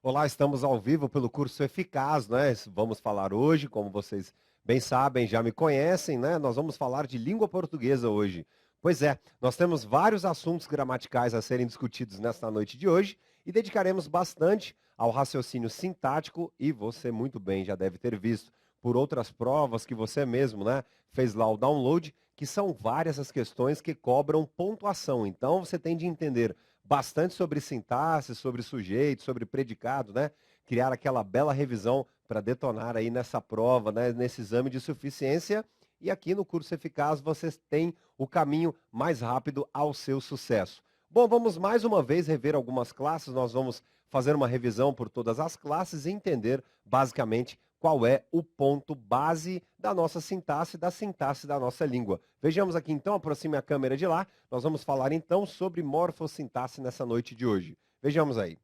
Olá, estamos ao vivo pelo curso Eficaz, né? Vamos falar hoje, como vocês bem sabem, já me conhecem, né? Nós vamos falar de língua portuguesa hoje. Pois é, nós temos vários assuntos gramaticais a serem discutidos nesta noite de hoje e dedicaremos bastante ao raciocínio sintático e você muito bem já deve ter visto por outras provas que você mesmo, né, fez lá o download, que são várias as questões que cobram pontuação. Então você tem de entender bastante sobre sintaxe, sobre sujeito, sobre predicado, né? Criar aquela bela revisão para detonar aí nessa prova, né? Nesse exame de suficiência. E aqui no curso Eficaz vocês têm o caminho mais rápido ao seu sucesso. Bom, vamos mais uma vez rever algumas classes. Nós vamos fazer uma revisão por todas as classes e entender basicamente qual é o ponto base da nossa sintaxe, da sintaxe da nossa língua. Vejamos aqui então, aproxime a câmera de lá, nós vamos falar então sobre morfossintaxe nessa noite de hoje. Vejamos aí.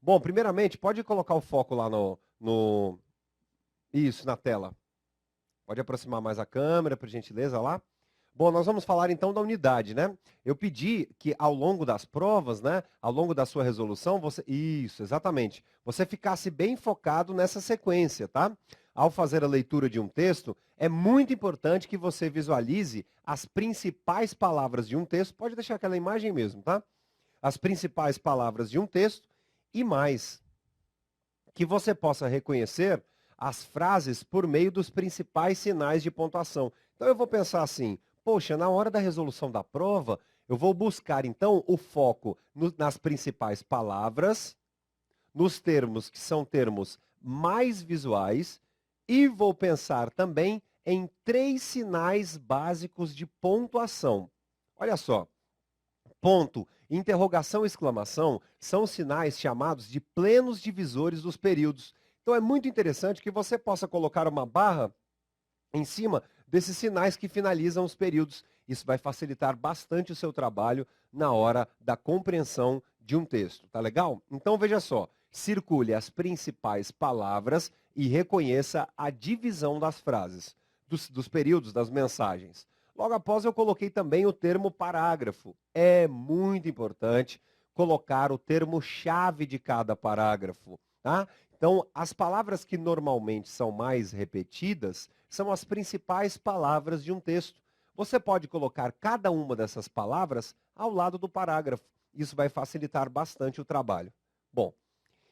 Bom, primeiramente, pode colocar o foco lá Isso, na tela. Pode aproximar mais a câmera, por gentileza, lá. Bom, nós vamos falar então da unidade, né? Eu pedi que ao longo das provas, né, ao longo da sua resolução, Isso, exatamente. Você ficasse bem focado nessa sequência, tá? Ao fazer a leitura de um texto, é muito importante que você visualize as principais palavras de um texto. Pode deixar aquela imagem mesmo, tá? As principais palavras de um texto e mais, que você possa reconhecer as frases por meio dos principais sinais de pontuação. Então eu vou pensar assim, poxa, na hora da resolução da prova, eu vou buscar então o foco nas principais palavras, nos termos que são termos mais visuais, e vou pensar também em 3 sinais básicos de pontuação. Olha só, ponto, interrogação, exclamação, são sinais chamados de plenos divisores dos períodos. Então é muito interessante que você possa colocar uma barra em cima desses sinais que finalizam os períodos. Isso vai facilitar bastante o seu trabalho na hora da compreensão de um texto, tá legal? Então veja só, circule as principais palavras e reconheça a divisão das frases, dos períodos, das mensagens. Logo após eu coloquei também o termo parágrafo. É muito importante colocar o termo-chave de cada parágrafo, tá? Então, as palavras que normalmente são mais repetidas são as principais palavras de um texto. Você pode colocar cada uma dessas palavras ao lado do parágrafo. Isso vai facilitar bastante o trabalho. Bom,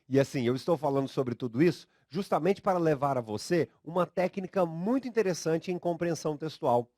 e assim, eu estou falando sobre tudo isso justamente para levar a você uma técnica muito interessante em compreensão textual.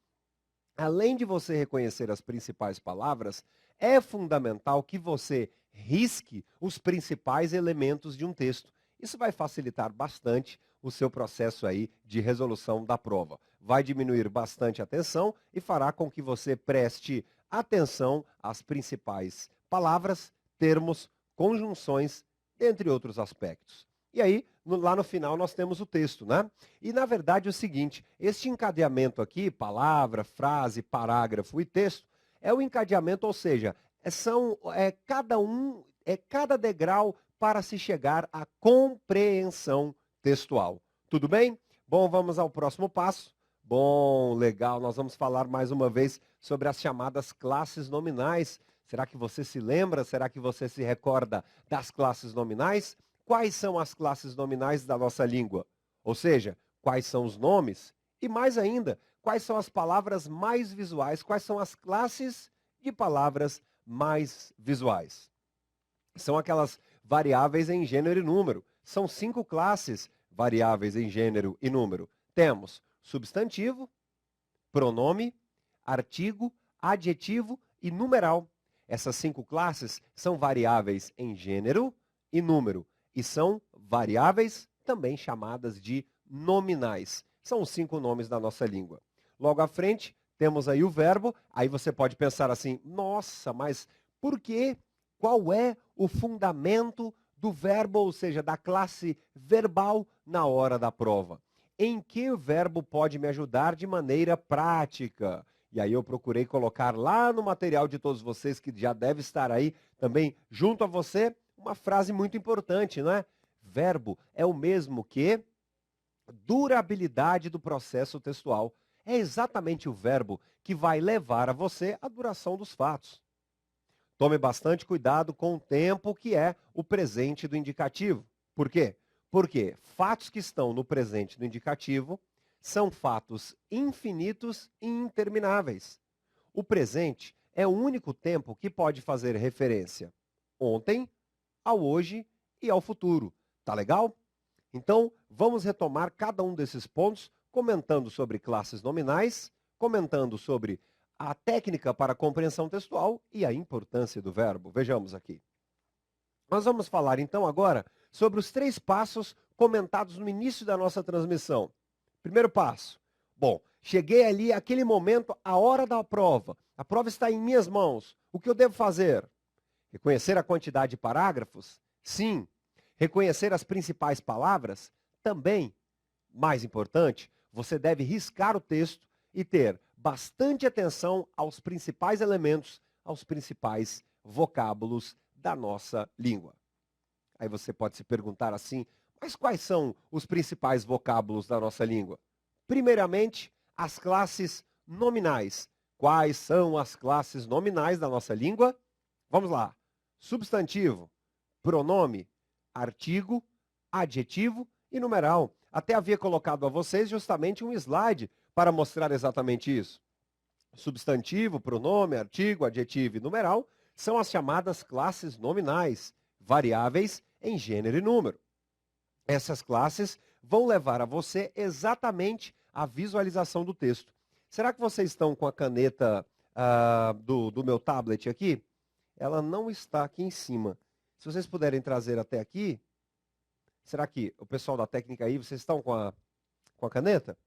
Além de você reconhecer as principais palavras, é fundamental que você risque os principais elementos de um texto. Isso vai facilitar bastante o seu processo aí de resolução da prova. Vai diminuir bastante a tensão e fará com que você preste atenção às principais palavras, termos, conjunções, entre outros aspectos. E aí, lá no final, nós temos o texto, né? E, na verdade, é o seguinte, este encadeamento aqui, palavra, frase, parágrafo e texto, é o encadeamento, ou seja, cada degrau para se chegar à compreensão textual. Tudo bem? Bom, vamos ao próximo passo. Bom, legal, nós vamos falar mais uma vez sobre as chamadas classes nominais. Será que você se lembra? Será que você se recorda das classes nominais? Quais são as classes nominais da nossa língua? Ou seja, quais são os nomes? E mais ainda, quais são as palavras mais visuais? Quais são as classes de palavras mais visuais? São aquelas variáveis em gênero e número. São 5 classes variáveis em gênero e número. Temos substantivo, pronome, artigo, adjetivo e numeral. Essas 5 classes são variáveis em gênero e número. E são variáveis também chamadas de nominais. São os 5 nomes da nossa língua. Logo à frente, temos aí o verbo. Aí você pode pensar assim, nossa, mas por quê? Qual é o fundamento do verbo, ou seja, da classe verbal na hora da prova? Em que o verbo pode me ajudar de maneira prática? E aí eu procurei colocar lá no material de todos vocês, que já deve estar aí também junto a você, uma frase muito importante, não é? Verbo é o mesmo que durabilidade do processo textual. É exatamente o verbo que vai levar a você a duração dos fatos. Tome bastante cuidado com o tempo que é o presente do indicativo. Por quê? Porque fatos que estão no presente do indicativo são fatos infinitos e intermináveis. O presente é o único tempo que pode fazer referência ontem, ao hoje e ao futuro. Tá legal? Então, vamos retomar cada um desses pontos, comentando sobre classes nominais, comentando sobre a técnica para a compreensão textual e a importância do verbo. Vejamos aqui. Nós vamos falar então agora sobre os 3 passos comentados no início da nossa transmissão. Primeiro passo. Bom, cheguei ali, aquele momento, a hora da prova. A prova está em minhas mãos. O que eu devo fazer? Reconhecer a quantidade de parágrafos? Sim. Reconhecer as principais palavras? Também. Mais importante, você deve riscar o texto e ter bastante atenção aos principais elementos, aos principais vocábulos da nossa língua. Aí você pode se perguntar assim, mas quais são os principais vocábulos da nossa língua? Primeiramente, as classes nominais. Quais são as classes nominais da nossa língua? Vamos lá. Substantivo, pronome, artigo, adjetivo e numeral. Até havia colocado a vocês justamente um slide para mostrar exatamente isso. Substantivo, pronome, artigo, adjetivo e numeral são as chamadas classes nominais, variáveis em gênero e número. Essas classes vão levar a você exatamente a visualização do texto. Será que vocês estão com a caneta do meu tablet aqui? Ela não está aqui em cima. Se vocês puderem trazer até aqui, será que o pessoal da técnica aí, vocês estão com a caneta?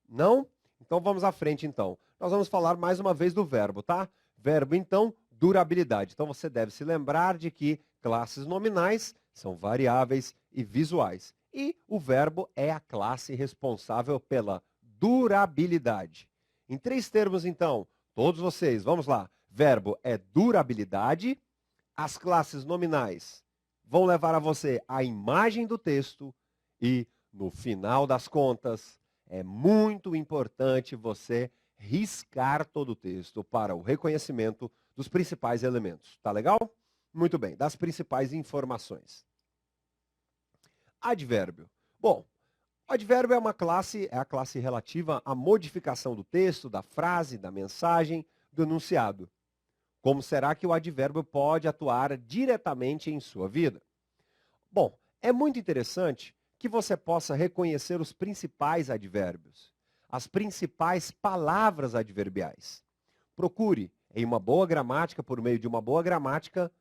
Não? Então vamos à frente então. Nós vamos falar mais uma vez do verbo, tá? Verbo então, durabilidade. Então você deve se lembrar de que classes nominais são variáveis e visuais. E o verbo é a classe responsável pela durabilidade. Em 3 termos então, todos vocês, vamos lá. Verbo é durabilidade. As classes nominais vão levar a você a imagem do texto e, no final das contas, é muito importante você riscar todo o texto para o reconhecimento dos principais elementos. Tá legal? Muito bem, das principais informações. Advérbio. Bom, advérbio é a classe relativa à modificação do texto, da frase, da mensagem, do enunciado. Como será que o advérbio pode atuar diretamente em sua vida? Bom, é muito interessante que você possa reconhecer os principais advérbios, as principais palavras adverbiais. Procure, em uma boa gramática, por meio de uma boa gramática,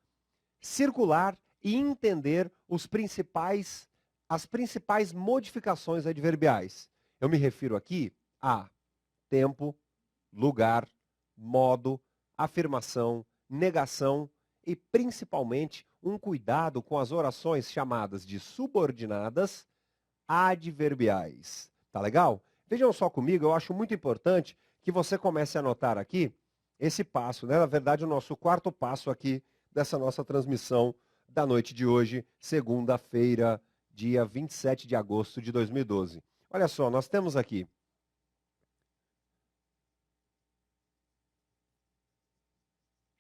circular e entender as principais modificações adverbiais. Eu me refiro aqui a tempo, lugar, modo, afirmação, negação e, principalmente, um cuidado com as orações chamadas de subordinadas adverbiais. Tá legal? Vejam só comigo, eu acho muito importante que você comece a anotar aqui esse passo, né? Na verdade, o nosso 4º passo aqui dessa nossa transmissão da noite de hoje, segunda-feira, dia 27 de agosto de 2012. Olha só, nós temos aqui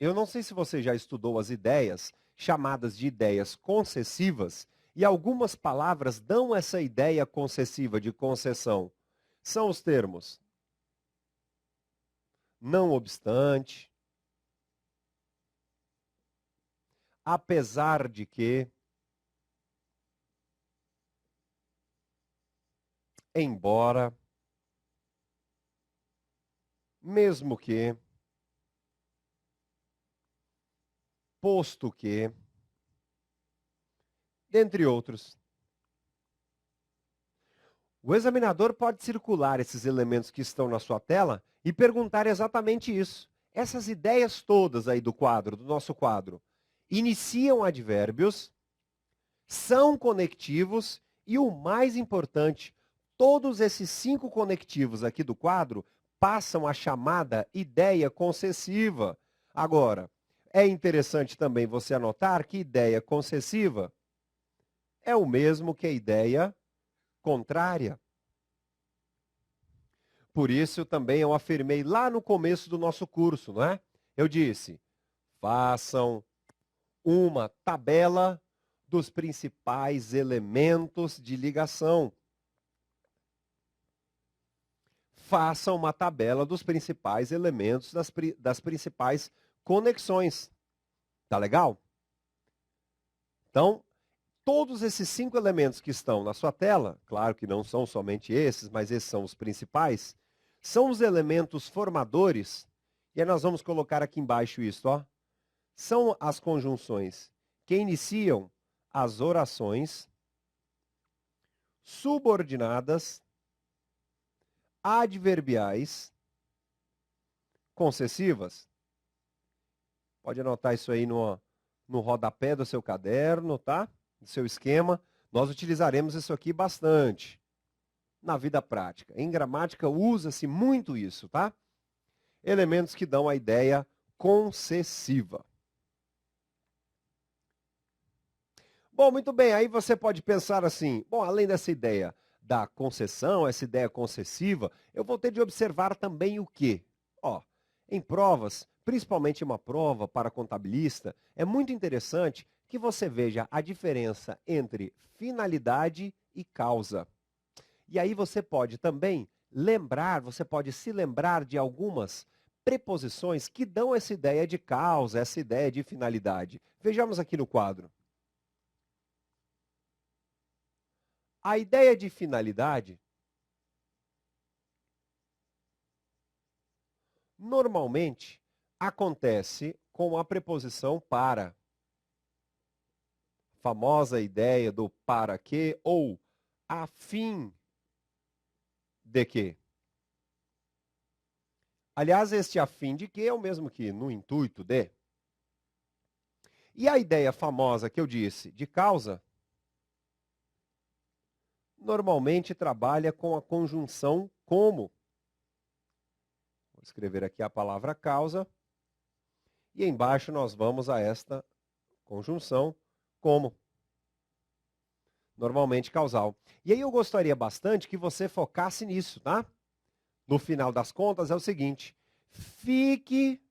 eu não sei se você já estudou as ideias, chamadas de ideias concessivas, e algumas palavras dão essa ideia concessiva de concessão. São os termos não obstante, apesar de que, embora, mesmo que, posto que, dentre outros. O examinador pode circular esses elementos que estão na sua tela e perguntar exatamente isso. Essas ideias todas aí do quadro, do nosso quadro, iniciam advérbios, são conectivos e o mais importante, todos esses 5 conectivos aqui do quadro passam a chamada ideia concessiva. Agora, é interessante também você anotar que ideia concessiva é o mesmo que a ideia contrária. Por isso também eu afirmei lá no começo do nosso curso, não é? Eu disse, Façam uma tabela dos principais elementos de ligação. Façam uma tabela dos principais elementos das principais conexões. Tá legal? Então, todos esses 5 elementos que estão na sua tela, claro que não são somente esses, mas esses são os principais, são os elementos formadores, e aí nós vamos colocar aqui embaixo isso, ó. São as conjunções que iniciam as orações subordinadas, adverbiais, concessivas. Pode anotar isso aí no rodapé do seu caderno, tá? Do seu esquema. Nós utilizaremos isso aqui bastante na vida prática. Em gramática usa-se muito isso, tá? Elementos que dão a ideia concessiva. Bom, muito bem, aí você pode pensar assim, bom, além dessa ideia da concessão, essa ideia concessiva, eu vou ter de observar também o quê? Ó, em provas, principalmente uma prova para contabilista, é muito interessante que você veja a diferença entre finalidade e causa. E aí você pode também lembrar, você pode se lembrar de algumas preposições que dão essa ideia de causa, essa ideia de finalidade. Vejamos aqui no quadro. A ideia de finalidade normalmente acontece com a preposição para. A famosa ideia do para quê ou a fim de quê. Aliás, este a fim de quê é o mesmo que no intuito de. E a ideia famosa que eu disse de causa normalmente trabalha com a conjunção como. Vou escrever aqui a palavra causa. E embaixo nós vamos a esta conjunção como. Normalmente causal. E aí eu gostaria bastante que você focasse nisso, tá? No final das contas é o seguinte. Fique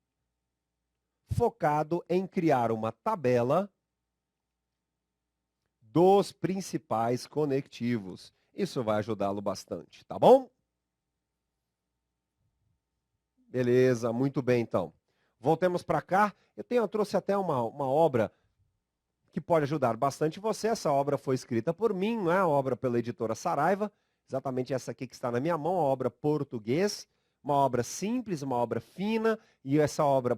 focado em criar uma tabela dos principais conectivos. Isso vai ajudá-lo bastante, tá bom? Beleza, muito bem então. Voltemos para cá. Eu trouxe até uma obra que pode ajudar bastante você. Essa obra foi escrita por mim, não é? A obra pela editora Saraiva. Exatamente essa aqui que está na minha mão, a obra Português. Uma obra simples, uma obra fina. E essa obra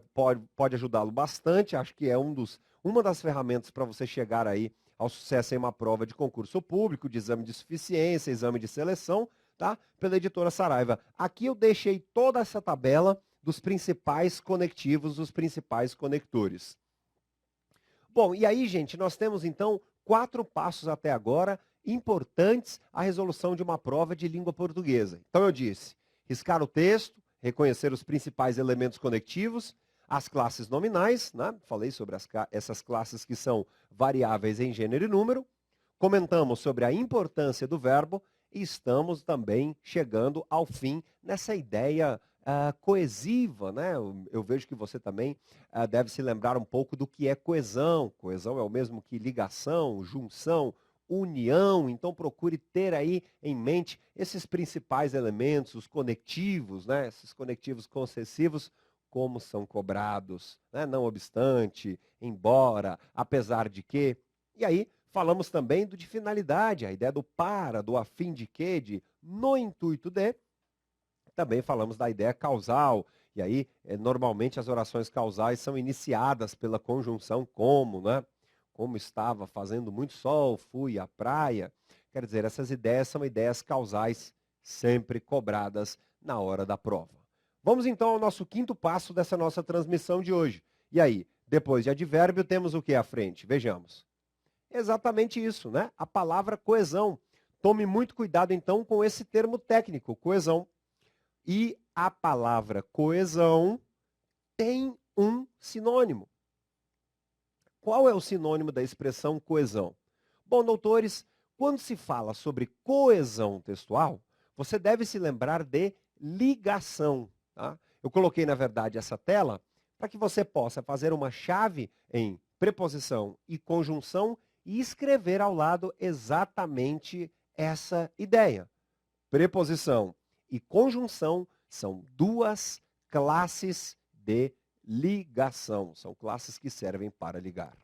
pode ajudá-lo bastante. Acho que é uma das ferramentas para você chegar aí ao sucesso em uma prova de concurso público, de exame de suficiência, exame de seleção, tá? Pela editora Saraiva. Aqui eu deixei toda essa tabela dos principais conectivos, dos principais conectores. Bom, e aí, gente, nós temos então 4 passos até agora importantes à resolução de uma prova de língua portuguesa. Então eu disse, riscar o texto, reconhecer os principais elementos conectivos, as classes nominais, né? Falei sobre essas classes que são variáveis em gênero e número. Comentamos sobre a importância do verbo e estamos também chegando ao fim nessa ideia coesiva, né? Eu vejo que você também deve se lembrar um pouco do que é coesão. Coesão é o mesmo que ligação, junção, união. Então procure ter aí em mente esses principais elementos, os conectivos, né? Esses conectivos concessivos, como são cobrados, né? Não obstante, embora, apesar de que. E aí falamos também de finalidade, a ideia do para, do a fim de quê, de no intuito de. Também falamos da ideia causal, e aí normalmente as orações causais são iniciadas pela conjunção como, né? Como estava fazendo muito sol, fui à praia. Quer dizer, essas ideias são ideias causais sempre cobradas na hora da prova. Vamos então ao nosso 5º passo dessa nossa transmissão de hoje. E aí, depois de advérbio, temos o que à frente? Vejamos. Exatamente isso, né? A palavra coesão. Tome muito cuidado então com esse termo técnico, coesão. E a palavra coesão tem um sinônimo. Qual é o sinônimo da expressão coesão? Bom, doutores, quando se fala sobre coesão textual, você deve se lembrar de ligação. Tá? Eu coloquei, na verdade, essa tela para que você possa fazer uma chave em preposição e conjunção e escrever ao lado exatamente essa ideia. Preposição e conjunção são duas classes de ligação. São classes que servem para ligar.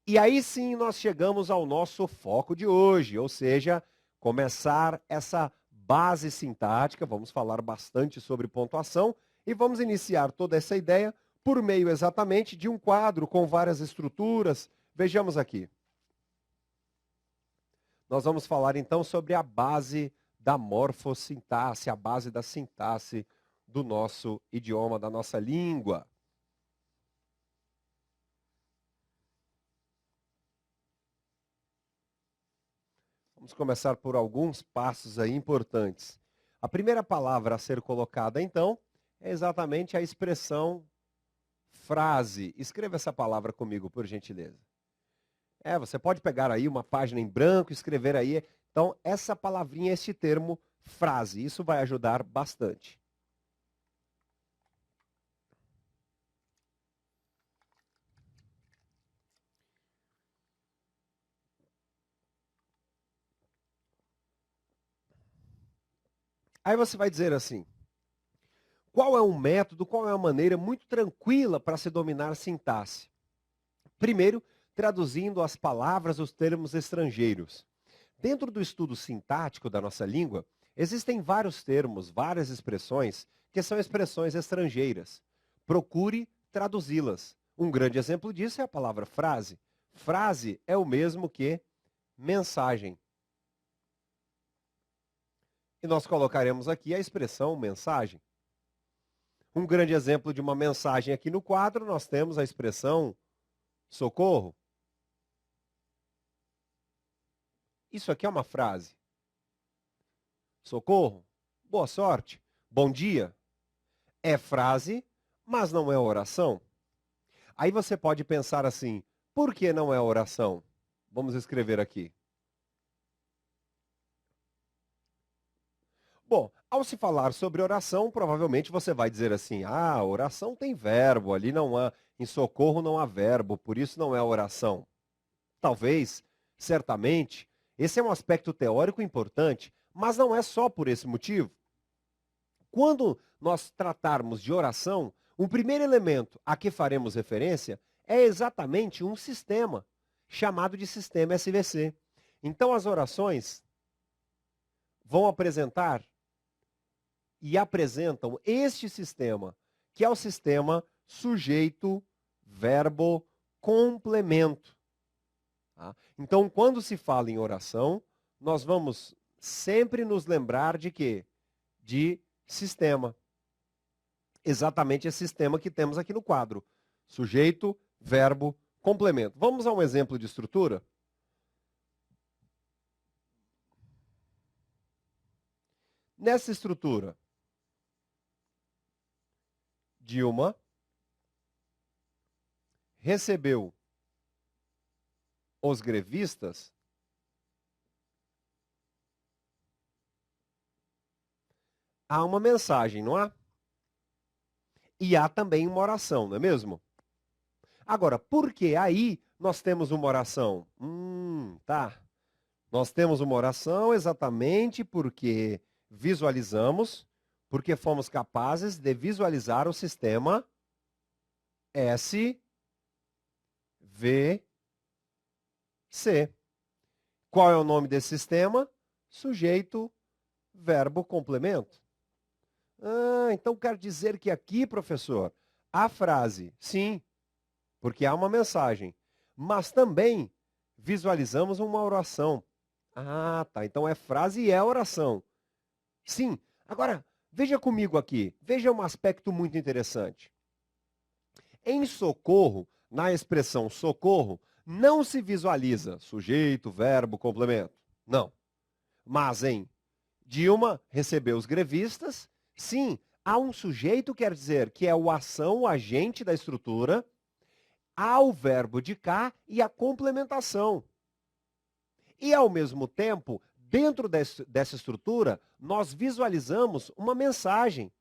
E aí sim nós chegamos ao nosso foco de hoje, ou seja, começar essa base sintática. Vamos falar bastante sobre pontuação e vamos iniciar toda essa ideia por meio exatamente de um quadro com várias estruturas. Vejamos aqui. Nós vamos falar então sobre a base da morfossintaxe, a base da sintaxe do nosso idioma, da nossa língua. Vamos começar por alguns passos aí importantes. A primeira palavra a ser colocada então é exatamente a expressão frase. Escreva essa palavra comigo, por gentileza. Você pode pegar aí uma página em branco, escrever aí. Então, essa palavrinha, este termo, frase. Isso vai ajudar bastante. Aí você vai dizer assim, qual é um método, qual é uma maneira muito tranquila para se dominar a sintaxe? Primeiro, traduzindo as palavras, os termos estrangeiros. Dentro do estudo sintático da nossa língua, existem vários termos, várias expressões, que são expressões estrangeiras. Procure traduzi-las. Um grande exemplo disso é a palavra frase. Frase é o mesmo que mensagem. E nós colocaremos aqui a expressão mensagem. Um grande exemplo de uma mensagem aqui no quadro, nós temos a expressão socorro. Isso aqui é uma frase. Socorro, boa sorte, bom dia. É frase, mas não é oração. Aí você pode pensar assim, por que não é oração? Vamos escrever aqui. Bom, ao se falar sobre oração, provavelmente você vai dizer assim, oração tem verbo, ali não há, em socorro não há verbo, por isso não é oração. Talvez, certamente, esse é um aspecto teórico importante, mas não é só por esse motivo. Quando nós tratarmos de oração, o primeiro elemento a que faremos referência é exatamente um sistema, chamado de sistema SVC. Então as orações vão apresentar e apresentam este sistema, que é o sistema sujeito, verbo, complemento. Tá? Então, quando se fala em oração, nós vamos sempre nos lembrar de quê? De sistema. Exatamente esse sistema que temos aqui no quadro. Sujeito, verbo, complemento. Vamos a um exemplo de estrutura? Nessa estrutura, Dilma recebeu os grevistas há uma mensagem, não há? E há também uma oração, não é mesmo? Agora, por que aí nós temos uma oração? Tá. Nós temos uma oração exatamente porque visualizamos, porque fomos capazes de visualizar o sistema SVC. Qual é o nome desse sistema? Sujeito, verbo, complemento. Então quer dizer que aqui, professor, a frase, sim, porque há uma mensagem, mas também visualizamos uma oração. Tá, então é frase e é oração. Sim, agora, veja comigo aqui, veja um aspecto muito interessante. Em socorro, na expressão socorro, não se visualiza sujeito, verbo, complemento. Não. Mas em Dilma recebeu os grevistas, sim, há um sujeito, quer dizer, que é o ação, o agente da estrutura, há o verbo de cá e a complementação. E, ao mesmo tempo, dentro dessa estrutura, nós visualizamos uma mensagem.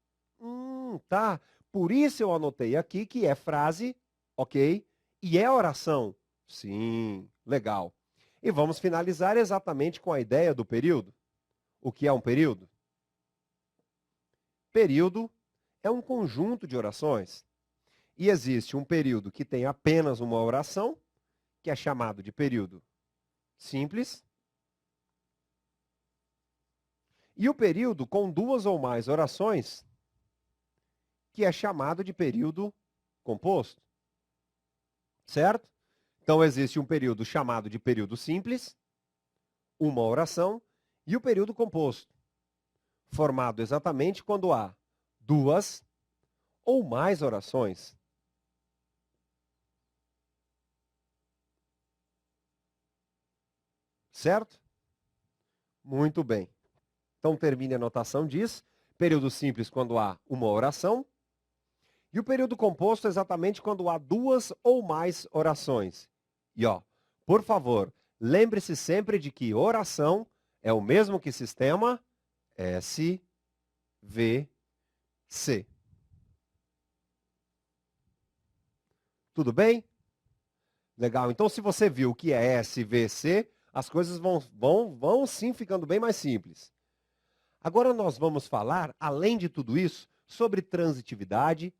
Tá. Por isso eu anotei aqui que é frase, ok? E é oração. Sim, legal. E vamos finalizar exatamente com a ideia do período. O que é um período? Período é um conjunto de orações. E existe um período que tem apenas uma oração, que é chamado de período simples. E o período com duas ou mais orações, que é chamado de período composto. Certo? Então existe um período chamado de período simples, uma oração, e o período composto, formado exatamente quando há duas ou mais orações. Certo? Muito bem. Então termine a anotação, diz, período simples quando há uma oração, e o período composto exatamente quando há duas ou mais orações. E ó, por favor, lembre-se sempre de que oração é o mesmo que sistema SVC. Tudo bem? Legal. Então, se você viu o que é SVC, as coisas vão sim ficando bem mais simples. Agora nós vamos falar, além de tudo isso, sobre transitividade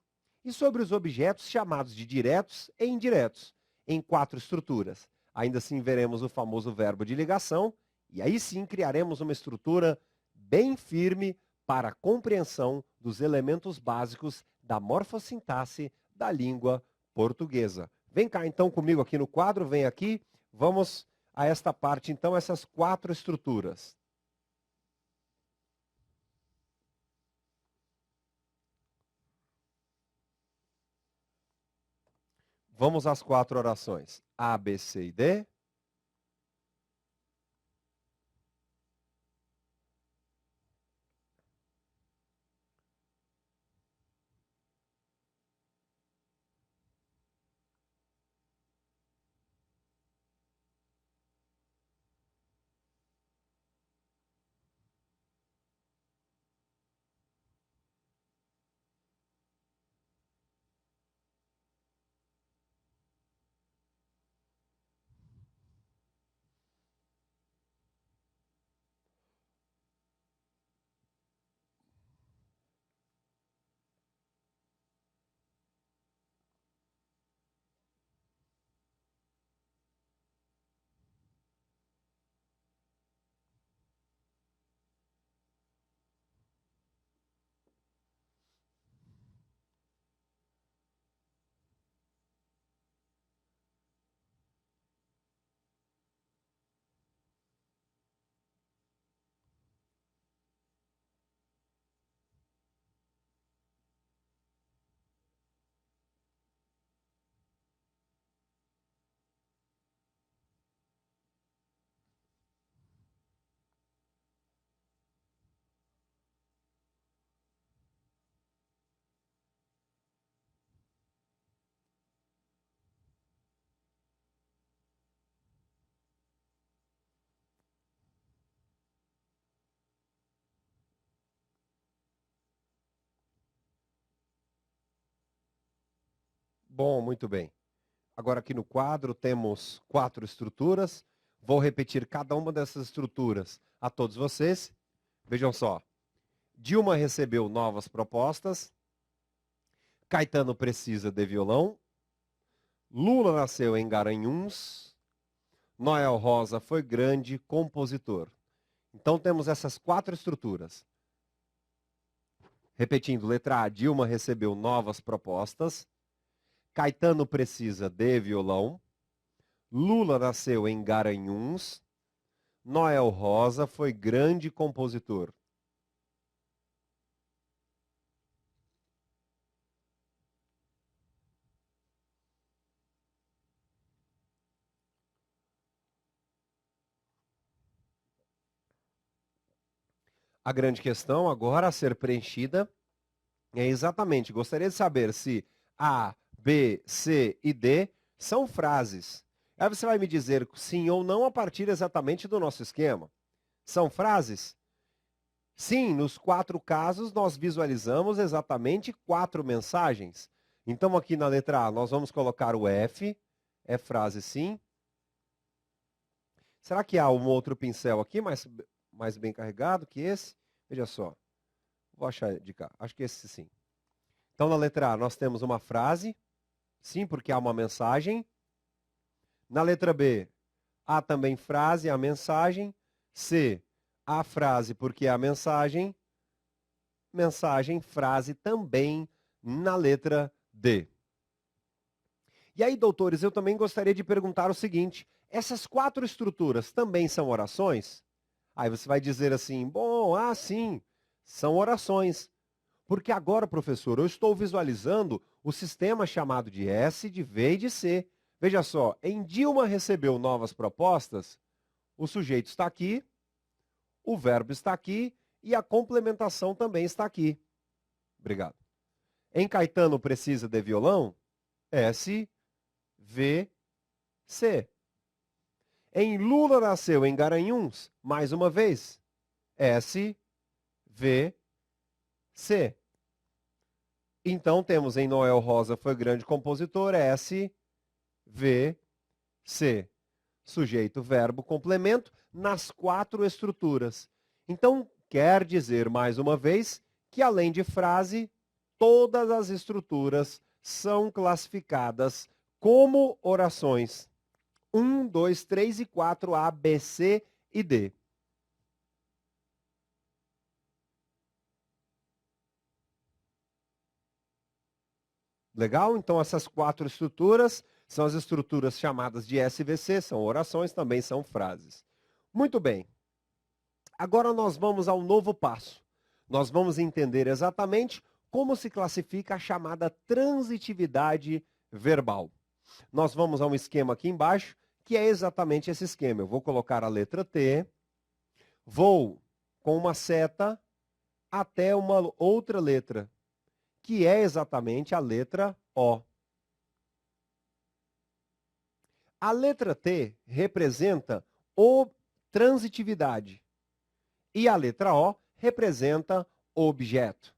e sobre os objetos chamados de diretos e indiretos, em 4 estruturas. Ainda assim, veremos o famoso verbo de ligação, e aí sim criaremos uma estrutura bem firme para a compreensão dos elementos básicos da morfossintaxe da língua portuguesa. Vem cá então comigo aqui no quadro, vem aqui, vamos a esta parte então, essas 4 estruturas. Vamos às 4 orações. A, B, C e D. Bom, muito bem. Agora aqui no quadro temos 4 estruturas. Vou repetir cada uma dessas estruturas a todos vocês. Vejam só. Dilma recebeu novas propostas. Caetano precisa de violão. Lula nasceu em Garanhuns. Noel Rosa foi grande compositor. Então temos essas 4 estruturas. Repetindo, letra A, Dilma recebeu novas propostas. Caetano precisa de violão. Lula nasceu em Garanhuns. Noel Rosa foi grande compositor. A grande questão agora a ser preenchida é exatamente, gostaria de saber se A, B, C e D são frases. Aí você vai me dizer sim ou não a partir exatamente do nosso esquema. São frases? Sim, nos 4 casos nós visualizamos exatamente 4 mensagens. Então aqui na letra A nós vamos colocar o F, é frase sim. Será que há um outro pincel aqui mais bem carregado que esse? Veja só, vou achar de cá, acho que esse sim. Então na letra A nós temos uma frase, sim, porque há uma mensagem. Na letra B, há também frase, a mensagem. C, a frase porque a mensagem. Mensagem, frase também na letra D. E aí, doutores, eu também gostaria de perguntar o seguinte: essas 4 estruturas também são orações? Aí você vai dizer assim, bom, sim, são orações. Porque agora, professor, eu estou visualizando o sistema chamado de S, de V e de C. Veja só, em Dilma recebeu novas propostas, o sujeito está aqui, o verbo está aqui e a complementação também está aqui. Obrigado. Em Caetano precisa de violão, S, V, C. Em Lula nasceu em Garanhuns, mais uma vez, S, V, C. Então temos em Noel Rosa foi grande compositor, S, V, C. Sujeito, verbo, complemento, nas 4 estruturas. Então, quer dizer, mais uma vez, que além de frase, todas as estruturas são classificadas como orações. 1, 2, 3 e 4, A, B, C e D. Legal? Então, essas 4 estruturas são as estruturas chamadas de SVC, são orações, também são frases. Muito bem. Agora nós vamos ao novo passo. Nós vamos entender exatamente como se classifica a chamada transitividade verbal. Nós vamos a um esquema aqui embaixo, que é exatamente esse esquema. Eu vou colocar a letra T, vou com uma seta até uma outra letra, que é exatamente a letra O. A letra T representa transitividade e a letra O representa objeto.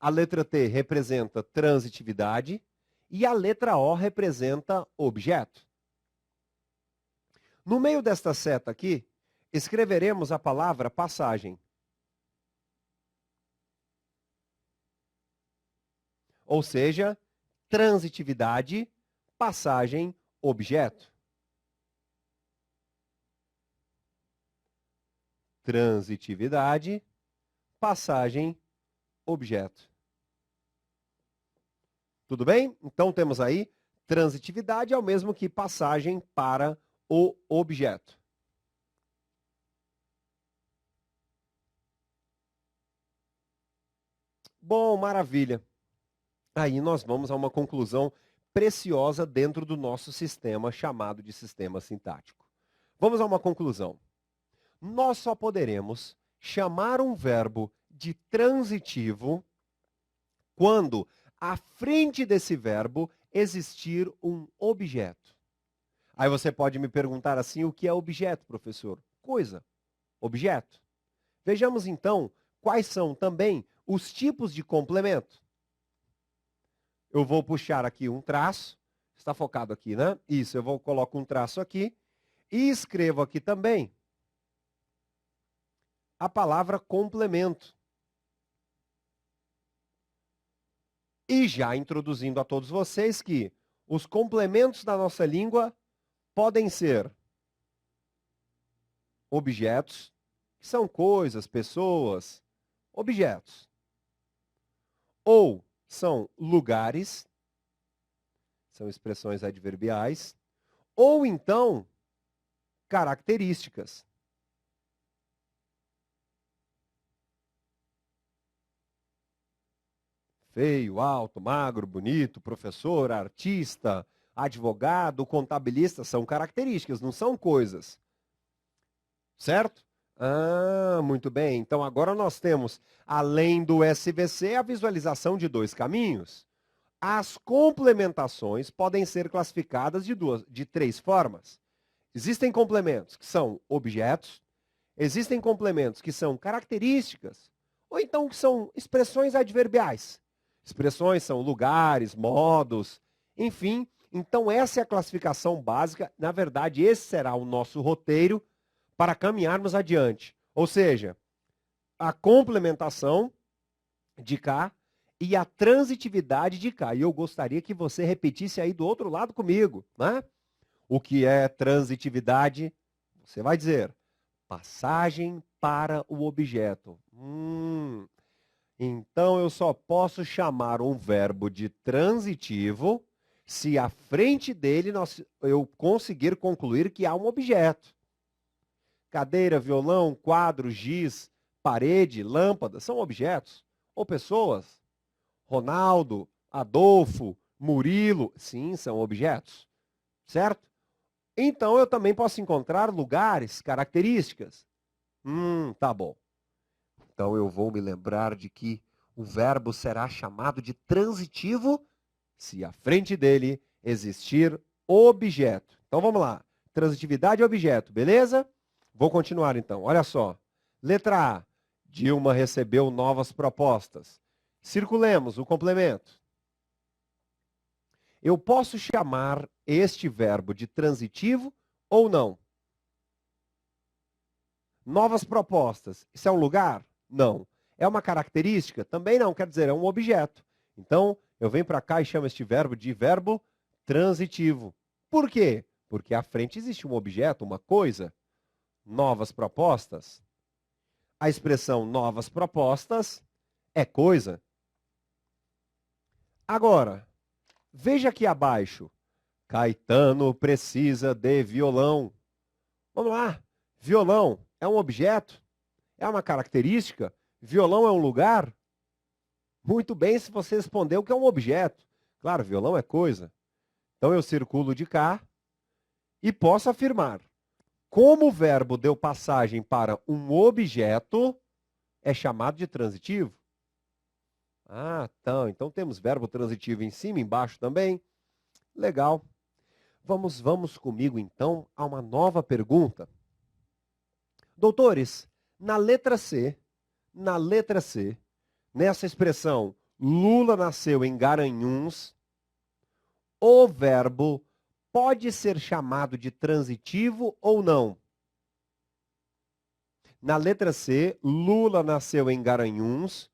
A letra T representa transitividade e a letra O representa objeto. No meio desta seta aqui, escreveremos a palavra passagem. Ou seja, transitividade, passagem, objeto. Transitividade, passagem, objeto. Tudo bem? Então temos aí transitividade é o mesmo que passagem para o objeto. Bom, maravilha. Aí nós vamos a uma conclusão preciosa dentro do nosso sistema chamado de sistema sintático. Vamos a uma conclusão. Nós só poderemos chamar um verbo de transitivo quando à frente desse verbo existir um objeto. Aí você pode me perguntar assim, o que é objeto, professor? Coisa, objeto. Vejamos então quais são também os tipos de complemento. Eu vou puxar aqui um traço, está focado aqui, né? Isso, eu coloco um traço aqui e escrevo aqui também a palavra complemento. E já introduzindo a todos vocês que os complementos da nossa língua podem ser objetos, que são coisas, pessoas, objetos. Ou são lugares, são expressões adverbiais, ou então características. Feio, alto, magro, bonito, professor, artista, advogado, contabilista, são características, não são coisas. Certo? Muito bem. Então agora nós temos, além do SVC, a visualização de 2 caminhos. As complementações podem ser classificadas de 3 formas. Existem complementos que são objetos, Existem complementos que são características, ou então que são expressões adverbiais. Expressões são lugares, modos, enfim. Então essa é a classificação básica. Na verdade, esse será o nosso roteiro para caminharmos adiante. Ou seja, a complementação de cá e a transitividade de cá. E eu gostaria que você repetisse aí do outro lado comigo, né? O que é transitividade? Você vai dizer passagem para o objeto. Então eu só posso chamar um verbo de transitivo se à frente dele eu conseguir concluir que há um objeto. Cadeira, violão, quadro, giz, parede, lâmpada, são objetos ou pessoas? Ronaldo, Adolfo, Murilo, sim, são objetos, certo? Então eu também posso encontrar lugares, características. Tá bom. Então eu vou me lembrar de que o verbo será chamado de transitivo se à frente dele existir objeto. Então vamos lá. Transitividade e objeto, beleza? Vou continuar então. Olha só. Letra A. Dilma recebeu novas propostas. Circulemos o complemento. Eu posso chamar este verbo de transitivo ou não? Novas propostas. Isso é um lugar? Não. É uma característica? Também não. Quer dizer, é um objeto. Então, eu venho para cá e chamo este verbo de verbo transitivo. Por quê? Porque à frente existe um objeto, uma coisa. Novas propostas. A expressão novas propostas é coisa. Agora, veja aqui abaixo. Caetano precisa de violão. Vamos lá. Violão é um objeto? É uma característica? Violão é um lugar? Muito bem se você respondeu que é um objeto. Claro, violão é coisa. Então eu circulo de cá e posso afirmar. Como o verbo deu passagem para um objeto, é chamado de transitivo. Então temos verbo transitivo em cima e embaixo também. Legal. Vamos comigo então a uma nova pergunta. Doutores, na letra C, nessa expressão Lula nasceu em Garanhuns, o verbo pode ser chamado de transitivo ou não? Na letra C, Lula nasceu em Garanhuns,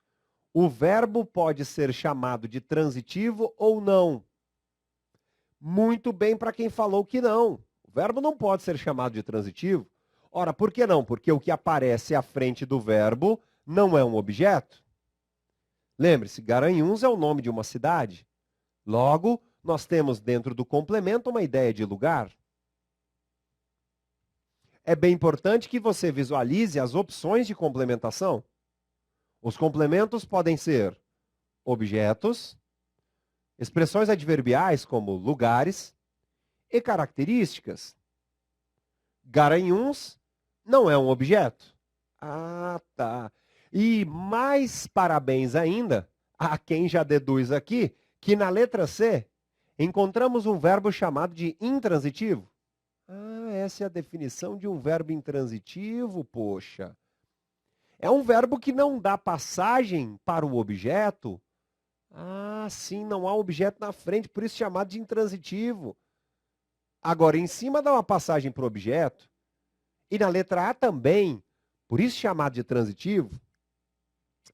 o verbo pode ser chamado de transitivo ou não? Muito bem para quem falou que não. O verbo não pode ser chamado de transitivo. Ora, por que não? Porque o que aparece à frente do verbo não é um objeto. Lembre-se, Garanhuns é o nome de uma cidade. Logo, nós temos dentro do complemento uma ideia de lugar. É bem importante que você visualize as opções de complementação. Os complementos podem ser objetos, expressões adverbiais como lugares e características. Garanhuns não é um objeto. Tá. E mais parabéns ainda a quem já deduz aqui que na letra C encontramos um verbo chamado de intransitivo. Essa é a definição de um verbo intransitivo, poxa. É um verbo que não dá passagem para o objeto. Sim, não há objeto na frente, por isso chamado de intransitivo. Agora, em cima dá uma passagem para o objeto. E na letra A também, por isso chamado de transitivo.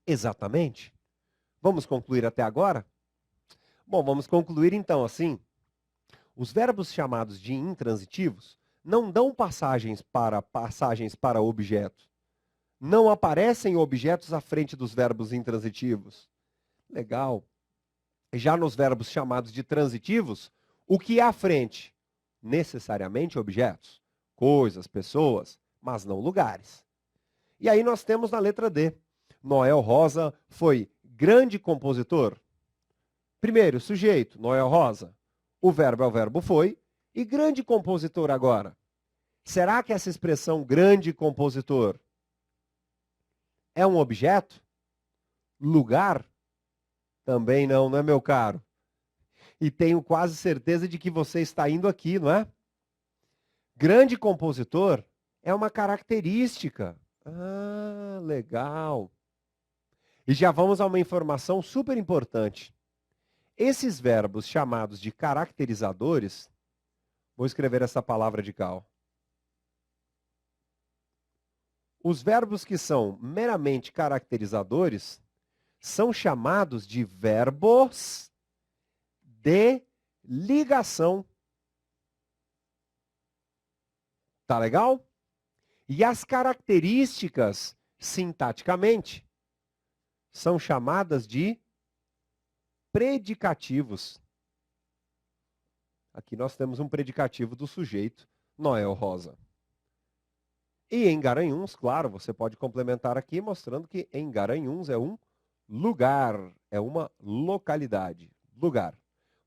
Exatamente. Vamos concluir até agora? Bom, vamos concluir então assim. Os verbos chamados de intransitivos não dão passagens para objetos. Não aparecem objetos à frente dos verbos intransitivos. Legal. Já nos verbos chamados de transitivos, o que é à frente? Necessariamente objetos, coisas, pessoas, mas não lugares. E aí nós temos na letra D. Noel Rosa foi grande compositor. Primeiro, sujeito, Noel Rosa. O verbo é o verbo foi. E grande compositor agora. Será que essa expressão grande compositor é um objeto? Lugar? Também não, não é, meu caro? E tenho quase certeza de que você está indo aqui, não é? Grande compositor É uma característica. Ah, legal. E já vamos a uma informação super importante. Esses verbos chamados de caracterizadores, vou escrever essa palavra de cá, ó. Os verbos que são meramente caracterizadores são chamados de verbos de ligação. Tá legal? E as características, sintaticamente, são chamadas de predicativos. Aqui nós temos um predicativo do sujeito, Noel Rosa. E em Garanhuns, claro, você pode complementar aqui mostrando que em Garanhuns é um lugar, é uma localidade, lugar.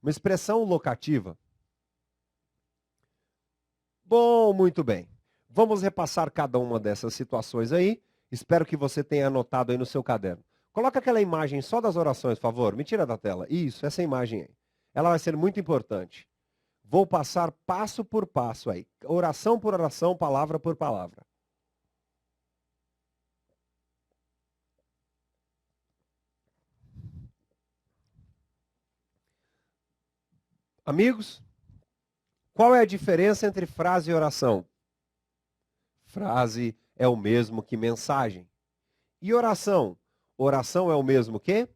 Uma expressão locativa. Bom, muito bem. Vamos repassar cada uma dessas situações aí. Espero que você tenha anotado aí no seu caderno. Coloca aquela imagem só das orações, por favor. Me tira da tela. Isso, essa imagem aí. Ela vai ser muito importante. Vou passar passo por passo aí. Oração por oração, palavra por palavra. Amigos, qual é a diferença entre frase e oração? Frase é o mesmo que mensagem. E oração? Oração é o mesmo que?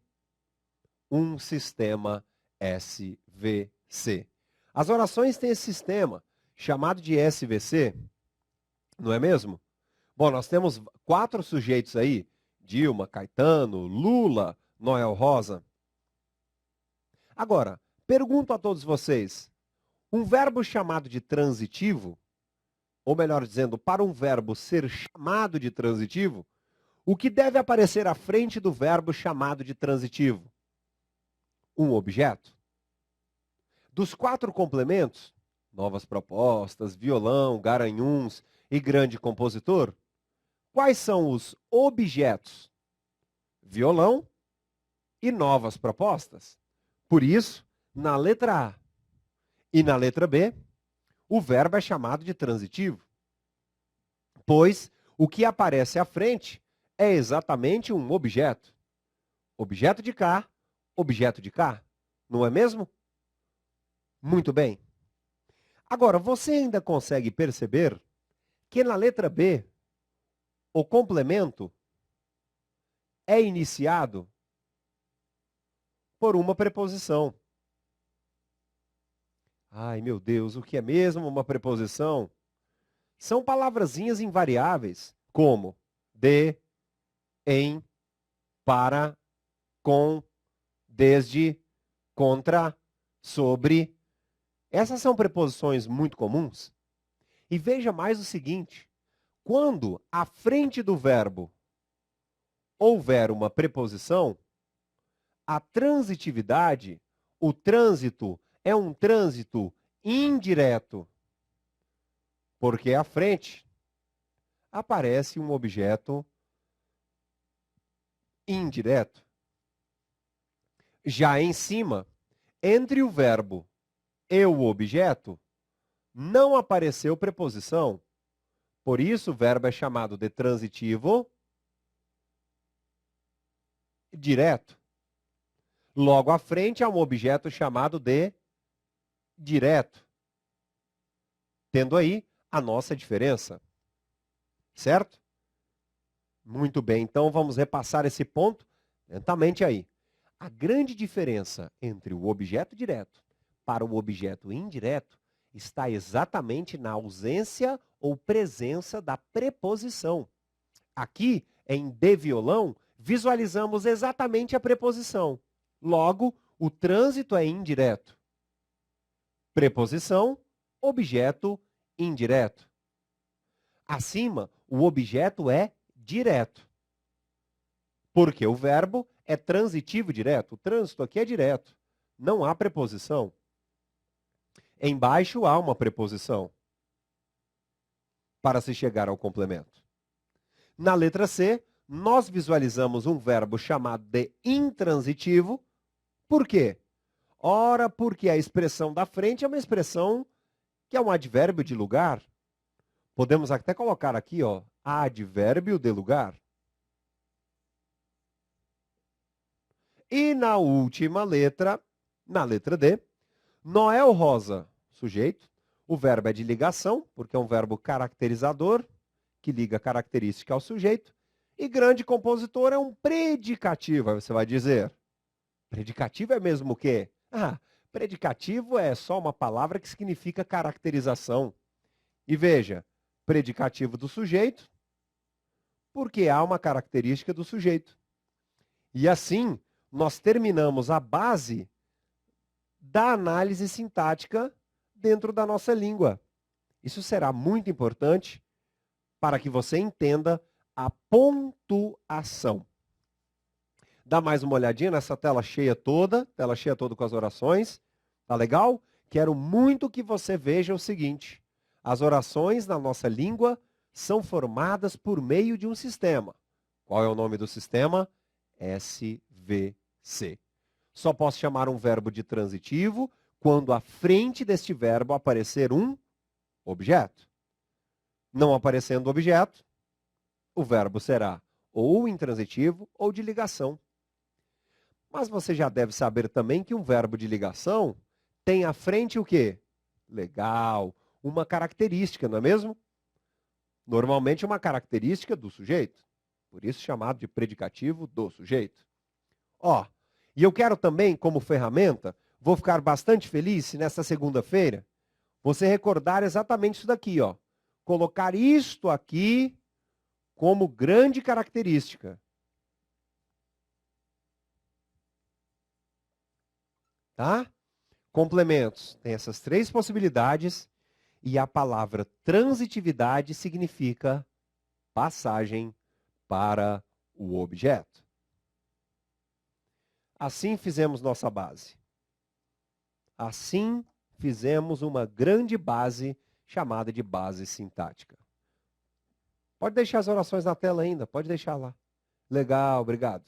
Um sistema SVC. As orações têm esse sistema chamado de SVC, não é mesmo? Bom, nós temos 4 sujeitos aí: Dilma, Caetano, Lula, Noel Rosa. Agora, pergunto a todos vocês, um verbo chamado de transitivo, ou melhor dizendo, para um verbo ser chamado de transitivo, o que deve aparecer à frente do verbo chamado de transitivo? Um objeto. Dos 4 complementos, novas propostas, violão, Garanhuns e grande compositor, quais são os objetos? Violão e novas propostas. Por isso, na letra A e na letra B, o verbo é chamado de transitivo, pois o que aparece à frente é exatamente um objeto. Objeto de cá, objeto de cá, não é mesmo? Muito bem. Agora, você ainda consegue perceber que na letra B, o complemento é iniciado por uma preposição. Ai, meu Deus, o que é mesmo uma preposição? São palavrazinhas invariáveis, como de, em, para, com, desde, contra, sobre. Essas são preposições muito comuns. E veja mais o seguinte: quando à frente do verbo houver uma preposição, a transitividade, o trânsito, é um trânsito indireto, porque à frente aparece um objeto indireto. Já em cima, entre o verbo e o objeto, não apareceu preposição. Por isso, o verbo é chamado de transitivo direto. Logo à frente há um objeto chamado de direto. Tendo aí a nossa diferença. Certo? Muito bem, então vamos repassar esse ponto lentamente aí. A grande diferença entre o objeto direto para o objeto indireto está exatamente na ausência ou presença da preposição. Aqui, em de violão, visualizamos exatamente a preposição. Logo, o trânsito é indireto. Preposição, objeto indireto. Acima, o objeto é direto. Porque o verbo é transitivo direto. O trânsito aqui é direto. Não há preposição. Embaixo há uma preposição para se chegar ao complemento. Na letra C, nós visualizamos um verbo chamado de intransitivo. Por quê? Ora, porque a expressão da frente é uma expressão que é um advérbio de lugar. Podemos até colocar aqui, ó, advérbio de lugar. E na última letra, na letra D, Noel Rosa, sujeito. O verbo é de ligação, porque é um verbo caracterizador, que liga a característica ao sujeito. E grande compositor é um predicativo, aí você vai dizer. Predicativo é mesmo o quê? Ah, predicativo é só uma palavra que significa caracterização. E veja, predicativo do sujeito, porque há uma característica do sujeito. E assim, nós terminamos a base da análise sintática dentro da nossa língua. Isso será muito importante para que você entenda a pontuação. Dá mais uma olhadinha nessa tela cheia toda com as orações. Tá legal? Quero muito que você veja o seguinte: as orações na nossa língua são formadas por meio de um sistema. Qual é o nome do sistema? SVC. Só posso chamar um verbo de transitivo quando à frente deste verbo aparecer um objeto. Não aparecendo objeto, o verbo será ou intransitivo ou de ligação. Mas você já deve saber também que um verbo de ligação tem à frente o quê? Legal, uma característica, não é mesmo? Normalmente uma característica do sujeito. Por isso chamado de predicativo do sujeito. Ó, e eu quero também, como ferramenta, vou ficar bastante feliz se nessa segunda-feira você recordar exatamente isso daqui, ó. Colocar isto aqui como grande característica. Tá? Complementos. Tem essas três possibilidades e a palavra transitividade significa passagem para o objeto. Assim fizemos nossa base. Assim fizemos uma grande base chamada de base sintática. Pode deixar as orações na tela ainda, pode deixar lá. Legal, obrigado.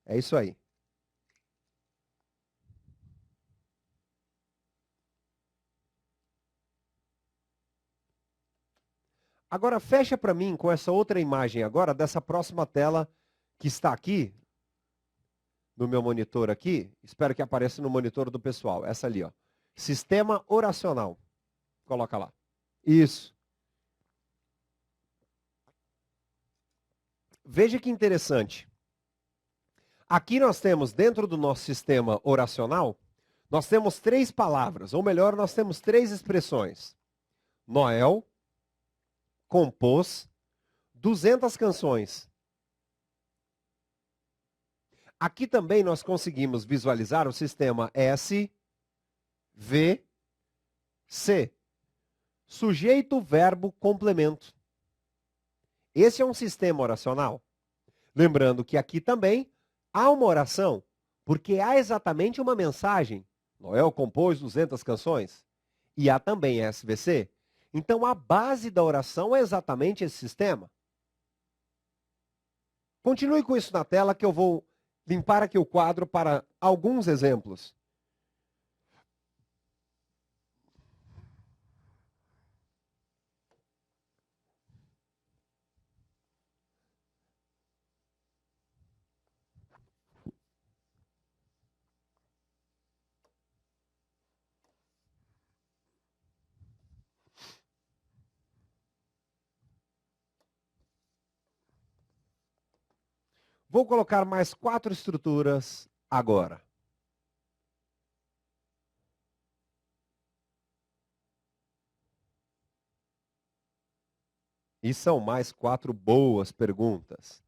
É isso aí. Agora fecha para mim com essa outra imagem agora, dessa próxima tela que está aqui, no meu monitor aqui. Espero que apareça no monitor do pessoal. Essa ali, ó. Sistema oracional. Coloca lá. Isso. Veja que interessante. Aqui nós temos, dentro do nosso sistema oracional, nós temos três palavras, ou melhor, nós temos três expressões. Noel compôs 200 canções. Aqui também nós conseguimos visualizar o sistema S, V, C. Sujeito, verbo, complemento. Esse é um sistema oracional. Lembrando que aqui também há uma oração, porque há exatamente uma mensagem. Noel compôs 200 canções. E há também SVC. Então, a base da oração é exatamente esse sistema. Continue com isso na tela que eu vou limpar aqui o quadro para alguns exemplos. Vou colocar mais 4 estruturas agora. E são mais 4 boas perguntas.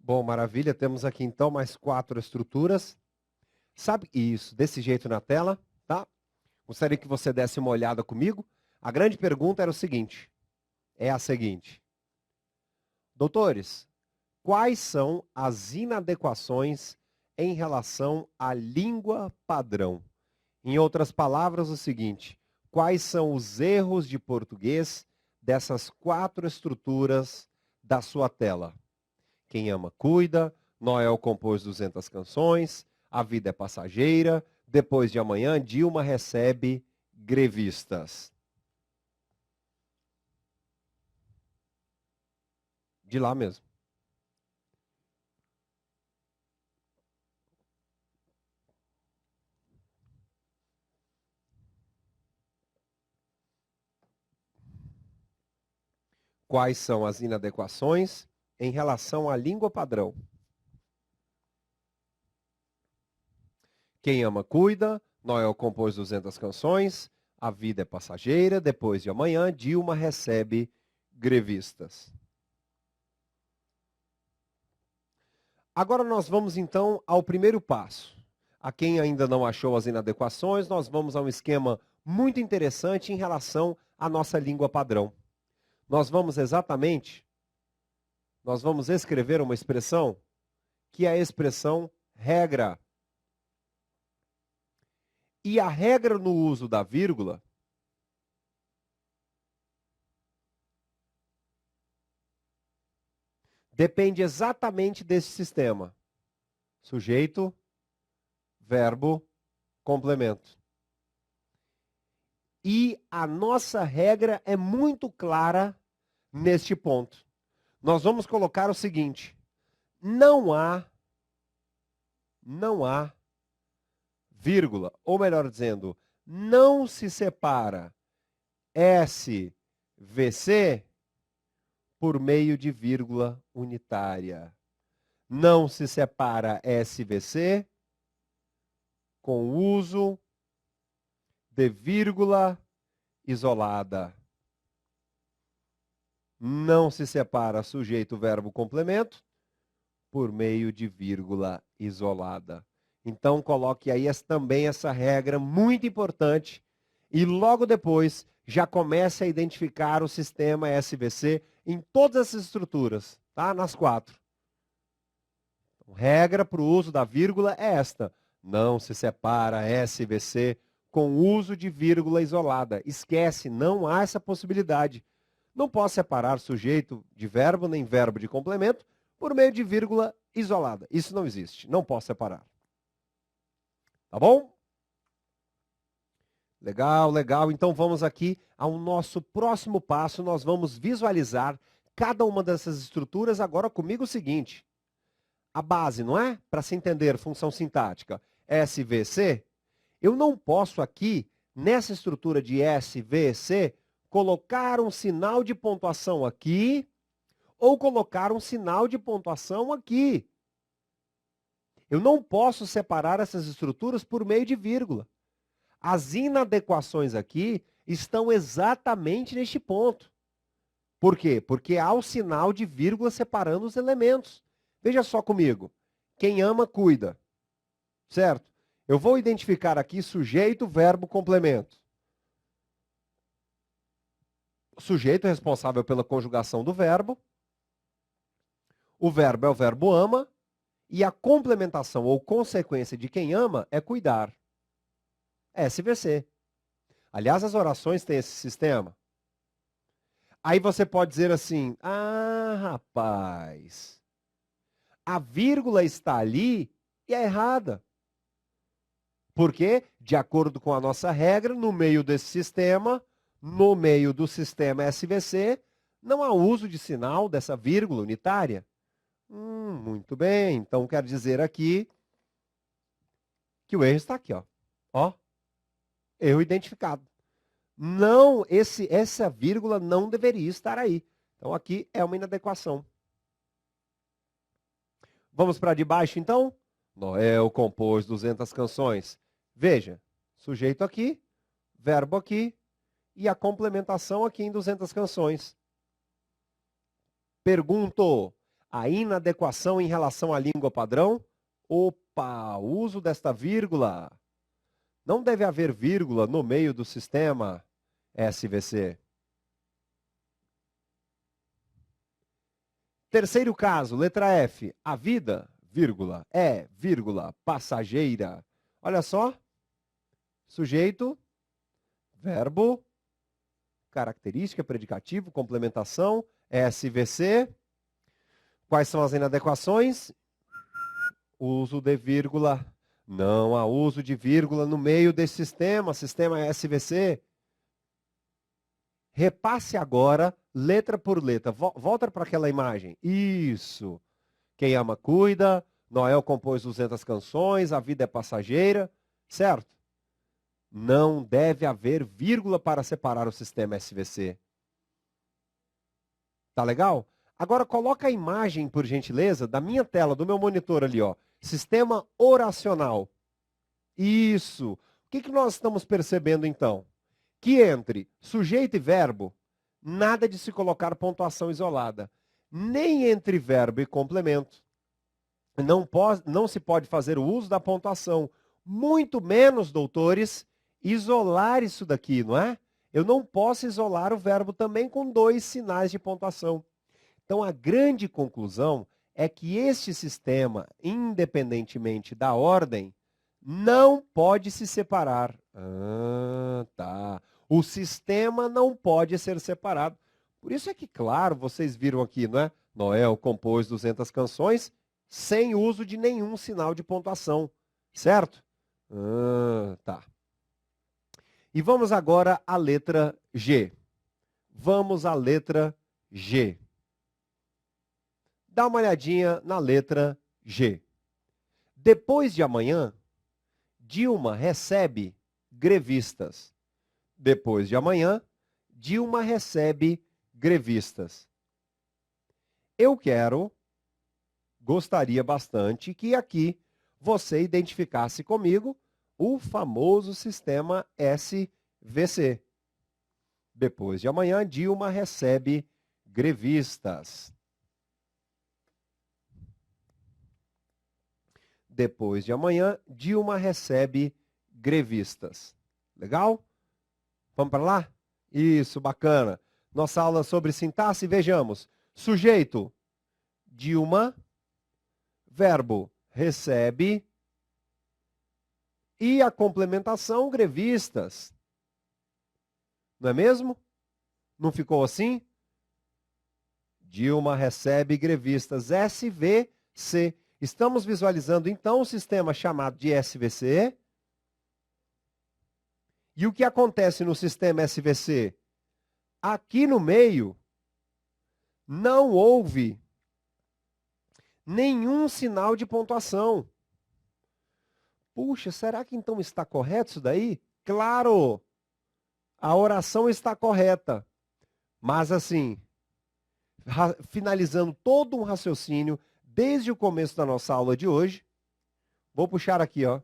Bom, maravilha. Temos aqui então mais 4 estruturas. Sabe isso, desse jeito na tela, tá? Gostaria que você desse uma olhada comigo. A grande pergunta era o seguinte, é a seguinte. Doutores, quais são as inadequações em relação à língua padrão? Em outras palavras, o seguinte, quais são os erros de português dessas 4 estruturas da sua tela? Quem ama cuida, Noel compôs 200 canções, a vida é passageira, depois de amanhã Dilma recebe grevistas. De lá mesmo. Quais são as inadequações em relação à língua padrão? Quem ama cuida, Noel compôs 200 canções, a vida é passageira, depois de amanhã Dilma recebe grevistas. Agora nós vamos então ao primeiro passo. A quem ainda não achou as inadequações, nós vamos a um esquema muito interessante em relação à nossa língua padrão. Nós vamos escrever uma expressão que é a expressão regra. E a regra no uso da vírgula depende exatamente desse sistema. Sujeito, verbo, complemento. E a nossa regra é muito clara neste ponto. Nós vamos colocar o seguinte: não há vírgula, ou melhor dizendo, não se separa SVC por meio de vírgula unitária. Não se separa SVC com o uso de vírgula isolada. Não se separa sujeito, verbo, complemento por meio de vírgula isolada. Então, coloque aí também essa regra muito importante e logo depois já comece a identificar o sistema SVC em todas essas estruturas, tá? Nas 4. Então, regra para o uso da vírgula é esta. Não se separa SVC com uso de vírgula isolada. Esquece, não há essa possibilidade. Não posso separar sujeito de verbo nem verbo de complemento por meio de vírgula isolada. Isso não existe. Não posso separar. Tá bom? Legal, legal. Então vamos aqui ao nosso próximo passo. Nós vamos visualizar cada uma dessas estruturas agora comigo o seguinte. A base, não é? Para se entender função sintática. SVC. Eu não posso aqui, nessa estrutura de SVC, colocar um sinal de pontuação aqui ou colocar um sinal de pontuação aqui. Eu não posso separar essas estruturas por meio de vírgula. As inadequações aqui estão exatamente neste ponto. Por quê? Porque há o sinal de vírgula separando os elementos. Veja só comigo. Quem ama, cuida. Certo? Eu vou identificar aqui sujeito, verbo, complemento. O sujeito é responsável pela conjugação do verbo. O verbo é o verbo ama. E a complementação ou consequência de quem ama é cuidar. SVC. Aliás, as orações têm esse sistema. Aí você pode dizer assim, rapaz, a vírgula está ali e é errada. Porque, de acordo com a nossa regra, no meio desse sistema, no meio do sistema SVC, não há uso de sinal dessa vírgula unitária. Muito bem, então quer dizer aqui que o erro está aqui, ó. Ó, erro identificado. Não, essa vírgula não deveria estar aí. Então aqui é uma inadequação. Vamos para de baixo então? Noel compôs 200 canções. Veja, sujeito aqui, verbo aqui e a complementação aqui em 200 canções. Pergunto, A inadequação em relação à língua padrão. Opa, uso desta vírgula. Não deve haver vírgula no meio do sistema SVC. Terceiro caso, letra F. A vida, vírgula, é, vírgula, passageira. Olha só. Sujeito, verbo, característica, predicativo, complementação, SVC. Quais são as inadequações? Uso de vírgula. Não há uso de vírgula no meio desse sistema, sistema SVC. Repasse agora, letra por letra. Volta para aquela imagem. Isso. Quem ama, cuida. Noel compôs 200 canções. A vida é passageira. Certo? Não deve haver vírgula para separar o sistema SVC. Tá legal? Agora coloca a imagem, por gentileza, da minha tela, do meu monitor ali, ó. Sistema oracional. Isso. O que nós estamos percebendo, então? Que entre sujeito e verbo, nada de se colocar pontuação isolada. Nem entre verbo e complemento. Não se pode fazer o uso da pontuação. Muito menos, doutores, isolar isso daqui, não é? Eu não posso isolar o verbo também com 2 sinais de pontuação. Então, a grande conclusão é que este sistema, independentemente da ordem, não pode se separar. Ah, tá. O sistema não pode ser separado. Por isso é que, claro, vocês viram aqui, não é? Noel compôs 200 canções sem uso de nenhum sinal de pontuação. Certo? Ah, tá. E vamos agora à letra G. Vamos à letra G. Dá uma olhadinha na letra G. Depois de amanhã, Dilma recebe grevistas. Depois de amanhã, Dilma recebe grevistas. Eu gostaria bastante que aqui você identificasse comigo o famoso sistema SVC. Depois de amanhã, Dilma recebe grevistas. Depois de amanhã, Dilma recebe grevistas. Legal? Vamos para lá? Isso, bacana. Nossa aula sobre sintaxe, vejamos. Sujeito, Dilma. Verbo, recebe. E a complementação, grevistas. Não é mesmo? Não ficou assim? Dilma recebe grevistas. SVC. Estamos visualizando, então, o sistema chamado de SVC. E o que acontece no sistema SVC? Aqui no meio, não houve nenhum sinal de pontuação. Puxa, será que então está correto isso daí? Claro, a oração está correta. Mas assim, finalizando todo um raciocínio, desde o começo da nossa aula de hoje, vou puxar aqui, ó.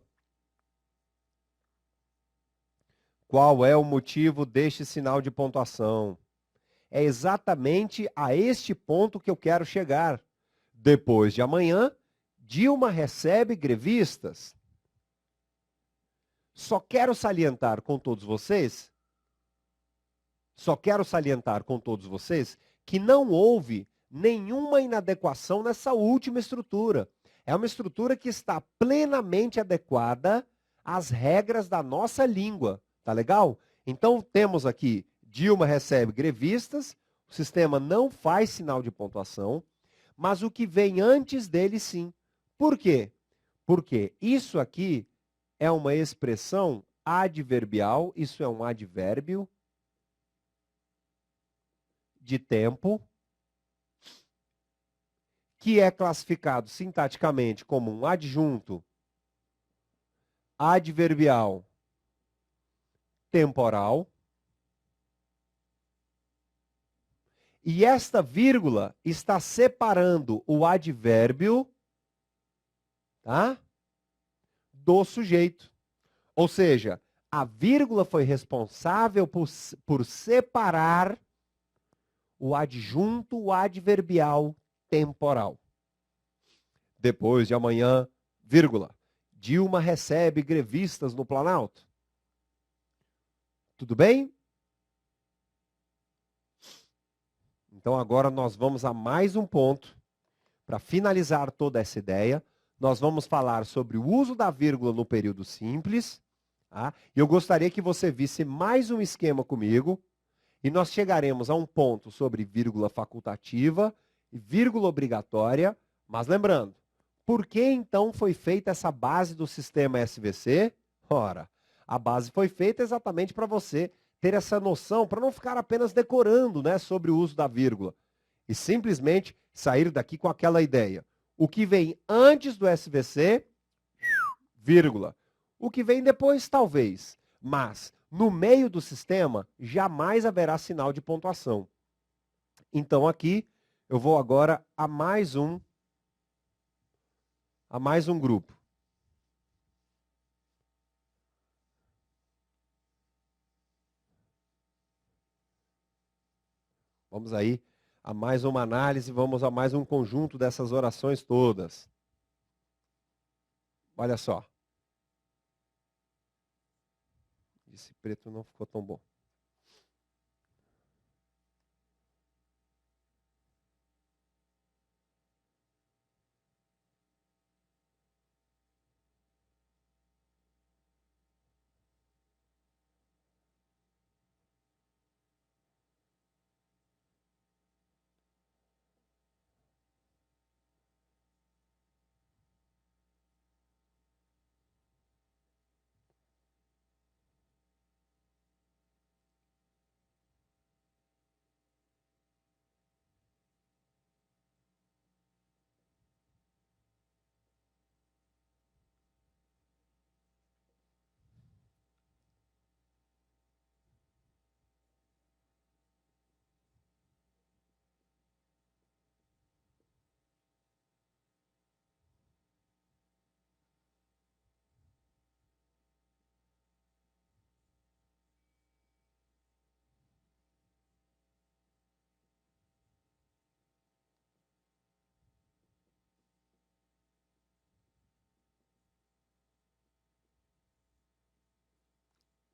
Qual é o motivo deste sinal de pontuação? É exatamente a este ponto que eu quero chegar. Depois de amanhã, Dilma recebe grevistas. Só quero salientar com todos vocês que não houve nenhuma inadequação nessa última estrutura. É uma estrutura que está plenamente adequada às regras da nossa língua. Tá legal? Então, temos aqui, Dilma recebe grevistas, o sistema não faz sinal de pontuação, mas o que vem antes dele, sim. Por quê? Porque isso aqui é uma expressão adverbial, isso é um advérbio de tempo, que é classificado sintaticamente como um adjunto adverbial temporal. E esta vírgula está separando o advérbio, tá, do sujeito. Ou seja, a vírgula foi responsável por separar o adjunto adverbial temporal. Depois de amanhã, vírgula, Dilma recebe grevistas no Planalto. Tudo bem? Então agora nós vamos a mais um ponto. Para finalizar toda essa ideia, nós vamos falar sobre o uso da vírgula no período simples. Tá? E eu gostaria que você visse mais um esquema comigo. E nós chegaremos a um ponto sobre vírgula facultativa e vírgula obrigatória. Mas lembrando, por que então foi feita essa base do sistema SVC? Ora, a base foi feita exatamente para você ter essa noção, para não ficar apenas decorando, né, sobre o uso da vírgula. E simplesmente sair daqui com aquela ideia. O que vem antes do SVC, vírgula. O que vem depois, talvez. Mas, no meio do sistema, jamais haverá sinal de pontuação. Então, aqui, eu vou agora a mais um grupo. Vamos aí a mais uma análise, vamos a mais um conjunto dessas orações todas. Olha só. Esse preto não ficou tão bom.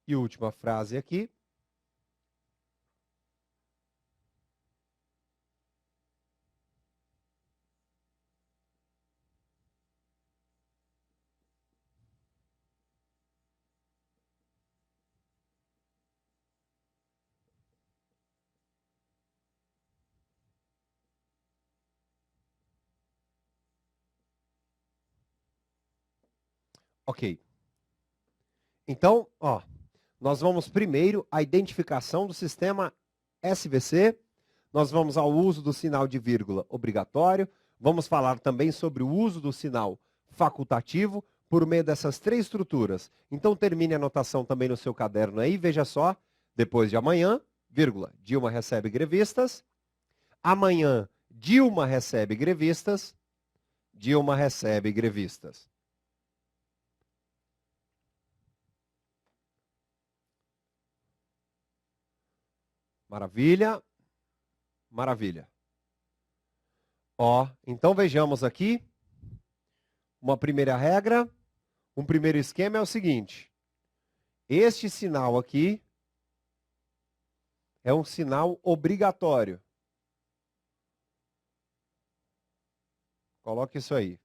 E última frase aqui. Ok. Então, ó, nós vamos primeiro à identificação do sistema SVC, nós vamos ao uso do sinal de vírgula obrigatório, vamos falar também sobre o uso do sinal facultativo por meio dessas três estruturas. Então termine a anotação também no seu caderno aí, veja só, depois de amanhã, vírgula, Dilma recebe grevistas, amanhã Dilma recebe grevistas, Dilma recebe grevistas. Maravilha, maravilha. Ó, então vejamos aqui, uma primeira regra, um primeiro esquema é o seguinte, este sinal aqui é um sinal obrigatório. Coloque isso aí.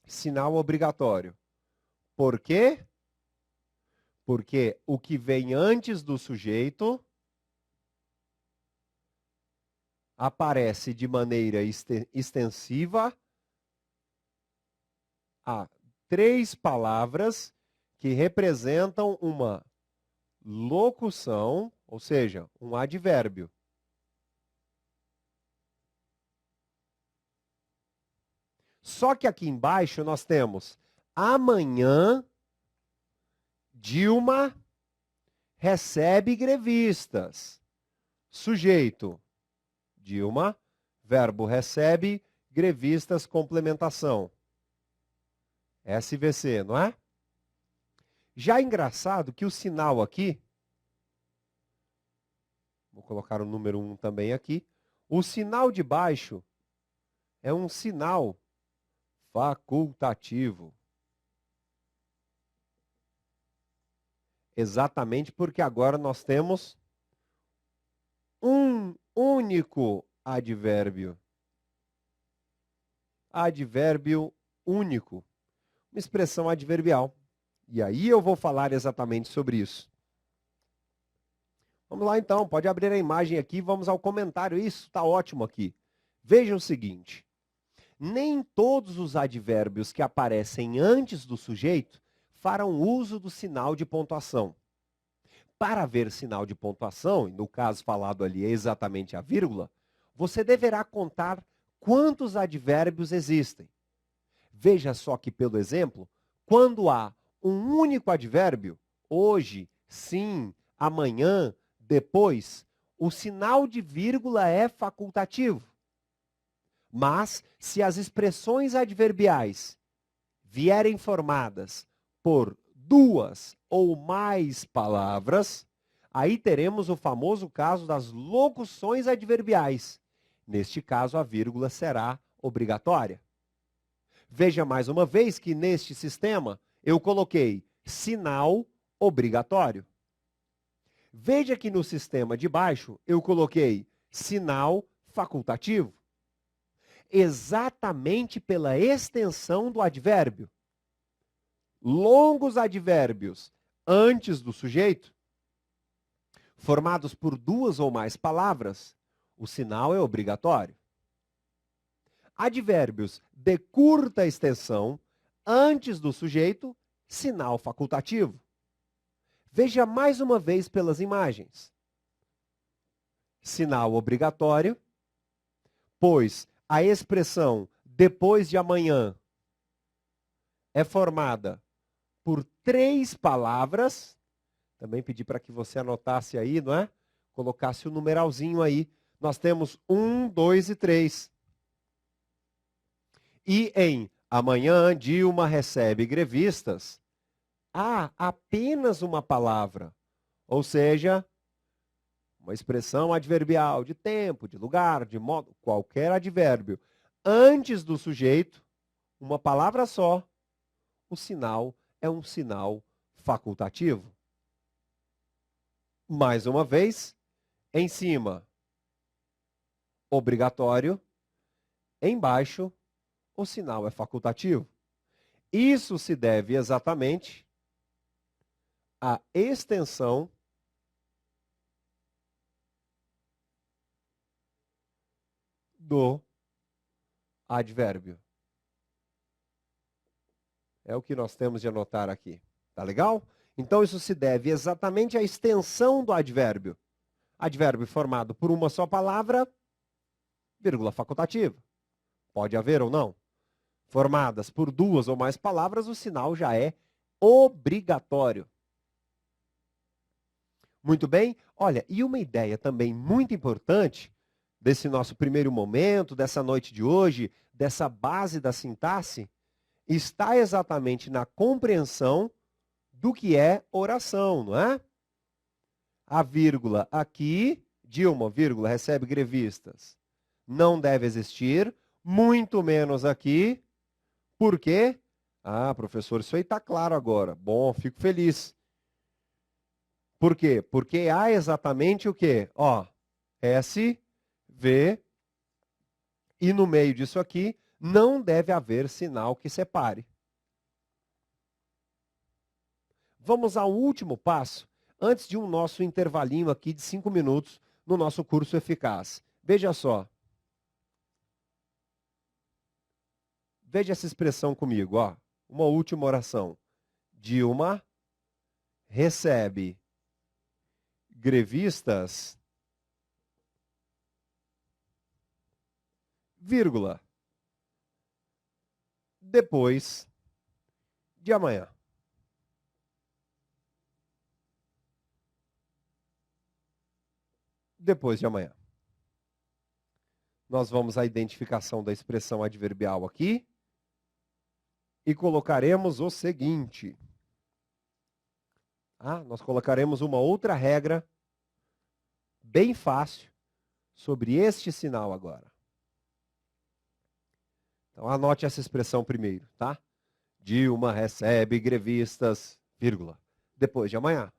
Sinal obrigatório. Por quê? Porque o que vem antes do sujeito aparece de maneira extensiva a três palavras que representam uma locução, ou seja, um advérbio. Só que aqui embaixo nós temos amanhã Dilma recebe grevistas. Sujeito, Dilma, verbo recebe, grevistas, complementação. SVC, não é? Já é engraçado que o sinal aqui Vou colocar o número 1 também aqui. O sinal de baixo é um sinal facultativo. Exatamente porque agora nós temos um único advérbio. Advérbio único. Uma expressão adverbial. E aí eu vou falar exatamente sobre isso. Vamos lá então, pode abrir a imagem aqui, vamos ao comentário. Isso está ótimo aqui. Veja o seguinte. Nem todos os advérbios que aparecem antes do sujeito farão uso do sinal de pontuação. Para haver sinal de pontuação, e no caso falado ali é exatamente a vírgula, você deverá contar quantos advérbios existem. Veja só que, pelo exemplo, quando há um único advérbio, hoje, sim, amanhã, depois, o sinal de vírgula é facultativo. Mas, se as expressões adverbiais vierem formadas por duas ou mais palavras, aí teremos o famoso caso das locuções adverbiais. Neste caso, a vírgula será obrigatória. Veja mais uma vez que neste sistema eu coloquei sinal obrigatório. Veja que no sistema de baixo eu coloquei sinal facultativo. Exatamente pela extensão do advérbio. Longos advérbios antes do sujeito, formados por duas ou mais palavras, o sinal é obrigatório. Advérbios de curta extensão antes do sujeito, sinal facultativo. Veja mais uma vez pelas imagens. Sinal obrigatório, pois a expressão depois de amanhã é formada por 3 palavras. Também pedi para que você anotasse aí, não é? Colocasse o numeralzinho aí. Nós temos 1, 2 e 3. E em amanhã Dilma recebe grevistas, há apenas uma palavra. Ou seja, uma expressão adverbial de tempo, de lugar, de modo, qualquer advérbio. Antes do sujeito, uma palavra só, o sinal é um sinal facultativo. Mais uma vez, em cima, obrigatório, embaixo, o sinal é facultativo. Isso se deve exatamente à extensão do advérbio. É o que nós temos de anotar aqui. Tá legal? Então, isso se deve exatamente à extensão do advérbio. Advérbio formado por uma só palavra, vírgula facultativa. Pode haver ou não. Formadas por duas ou mais palavras, o sinal já é obrigatório. Muito bem? Olha, e uma ideia também muito importante desse nosso primeiro momento, dessa noite de hoje, dessa base da sintaxe, está exatamente na compreensão do que é oração, não é? A vírgula aqui, Dilma, vírgula, recebe grevistas. Não deve existir, muito menos aqui. Por quê? Ah, professor, isso aí está claro agora. Bom, fico feliz. Por quê? Porque há exatamente o quê? Ó, S, V, e no meio disso aqui, não deve haver sinal que separe. Vamos ao último passo, antes de um nosso intervalinho aqui de 5 minutos no nosso curso eficaz. Veja só. Veja essa expressão comigo, ó. Uma última oração. Dilma recebe grevistas, vírgula, depois de amanhã. Depois de amanhã. Nós vamos à identificação da expressão adverbial aqui e colocaremos o seguinte. Nós colocaremos uma outra regra bem fácil sobre este sinal agora. Então, anote essa expressão primeiro, tá? Dilma recebe grevistas, vírgula, depois de amanhã.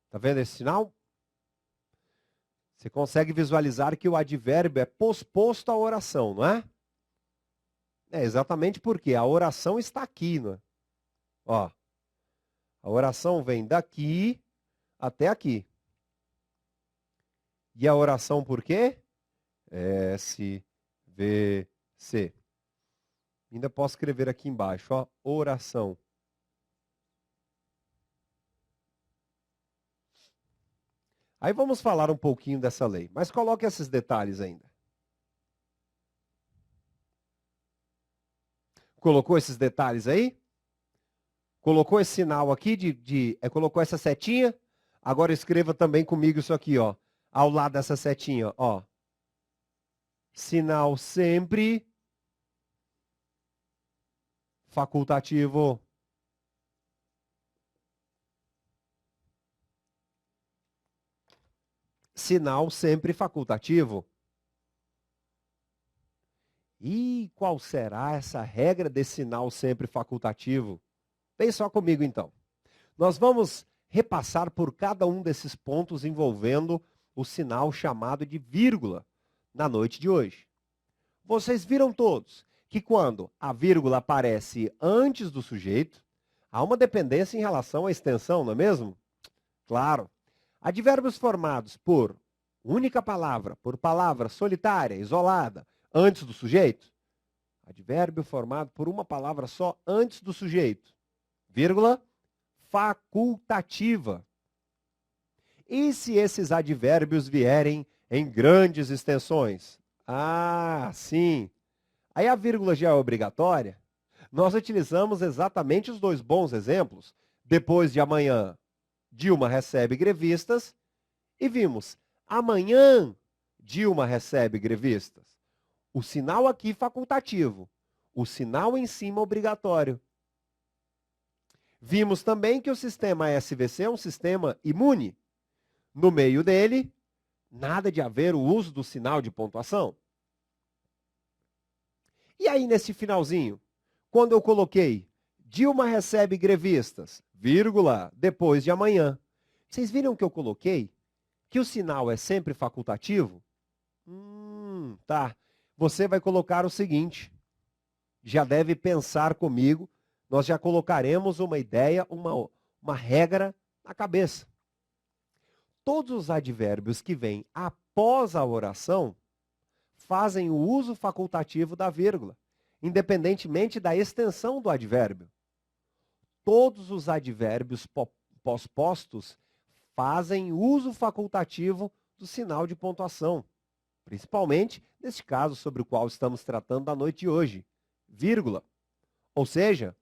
Tá vendo esse sinal? Você consegue visualizar que o advérbio é posposto à oração, não é? É exatamente porque a oração está aqui, não é? Ó, a oração vem daqui até aqui. E a oração por quê? S, V, C. Ainda posso escrever aqui embaixo, ó, oração. Aí vamos falar um pouquinho dessa lei, mas coloque esses detalhes ainda. Colocou esses detalhes aí? Colocou esse sinal aqui, colocou essa setinha? Agora escreva também comigo isso aqui, ó. Ao lado dessa setinha, ó. Sinal sempre facultativo. Sinal sempre facultativo. E qual será essa regra desse sinal sempre facultativo? Vem só comigo então. Nós vamos repassar por cada um desses pontos envolvendo o sinal chamado de vírgula na noite de hoje. Vocês viram todos que quando a vírgula aparece antes do sujeito, há uma dependência em relação à extensão, não é mesmo? Claro. Advérbios formados por única palavra, por palavra solitária, isolada, antes do sujeito. Advérbio formado por uma palavra só antes do sujeito. Vírgula, facultativa. E se esses advérbios vierem em grandes extensões? Ah, sim. Aí a vírgula já é obrigatória. Nós utilizamos exatamente os dois bons exemplos. Depois de amanhã, Dilma recebe grevistas. E vimos, amanhã, Dilma recebe grevistas. O sinal aqui facultativo. O sinal em cima obrigatório. Vimos também que o sistema SVC é um sistema imune. No meio dele, nada de haver o uso do sinal de pontuação. E aí, nesse finalzinho, quando eu coloquei Dilma recebe grevistas, vírgula, depois de amanhã, vocês viram que eu coloquei que o sinal é sempre facultativo? Tá. Você vai colocar o seguinte, já deve pensar comigo, nós já colocaremos uma ideia, uma regra na cabeça. Todos os advérbios que vêm após a oração fazem o uso facultativo da vírgula, independentemente da extensão do advérbio. Todos os advérbios pospostos fazem uso facultativo do sinal de pontuação, principalmente neste caso sobre o qual estamos tratando da noite de hoje, vírgula. Ou seja,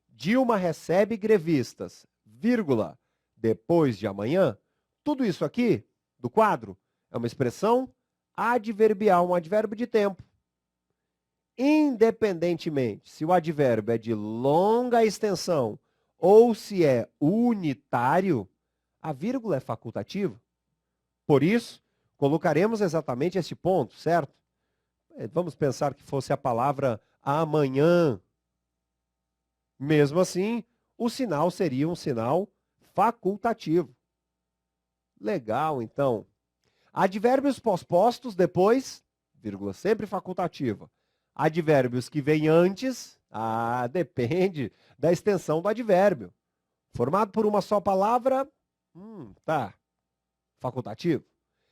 Dilma recebe grevistas, vírgula, depois de amanhã. Tudo isso aqui, do quadro, é uma expressão adverbial, um advérbio de tempo. Independentemente se o advérbio é de longa extensão ou se é unitário, a vírgula é facultativa. Por isso, colocaremos exatamente esse ponto, certo? Vamos pensar que fosse a palavra amanhã. Mesmo assim, o sinal seria um sinal facultativo. Legal, então. Advérbios pospostos depois, vírgula, sempre facultativa. Advérbios que vêm antes, depende da extensão do advérbio. Formado por uma só palavra, tá, facultativo.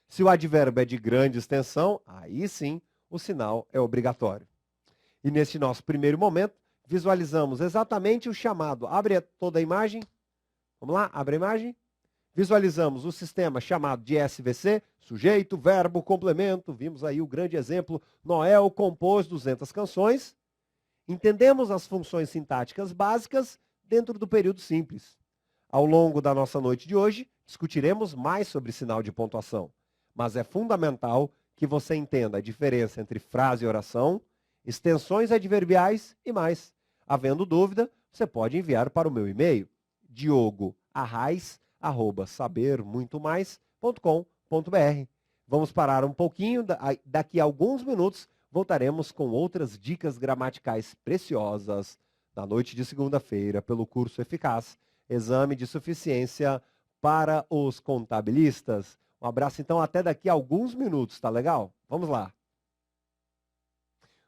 Se o advérbio é de grande extensão, aí sim o sinal é obrigatório. E nesse nosso primeiro momento, visualizamos exatamente o chamado. Abre toda a imagem. Vamos lá, abre a imagem. Visualizamos o sistema chamado de SVC, sujeito, verbo, complemento. Vimos aí o grande exemplo, Noel compôs 200 canções. Entendemos as funções sintáticas básicas dentro do período simples. Ao longo da nossa noite de hoje, discutiremos mais sobre sinal de pontuação. Mas é fundamental que você entenda a diferença entre frase e oração, extensões adverbiais e mais. Havendo dúvida, você pode enviar para o meu e-mail, diogoarrais@sabermuitomais.com.br. Vamos parar um pouquinho, daqui a alguns minutos voltaremos com outras dicas gramaticais preciosas na noite de segunda-feira pelo curso Eficaz, Exame de Suficiência para os Contabilistas. Um abraço então, até daqui a alguns minutos, tá legal? Vamos lá.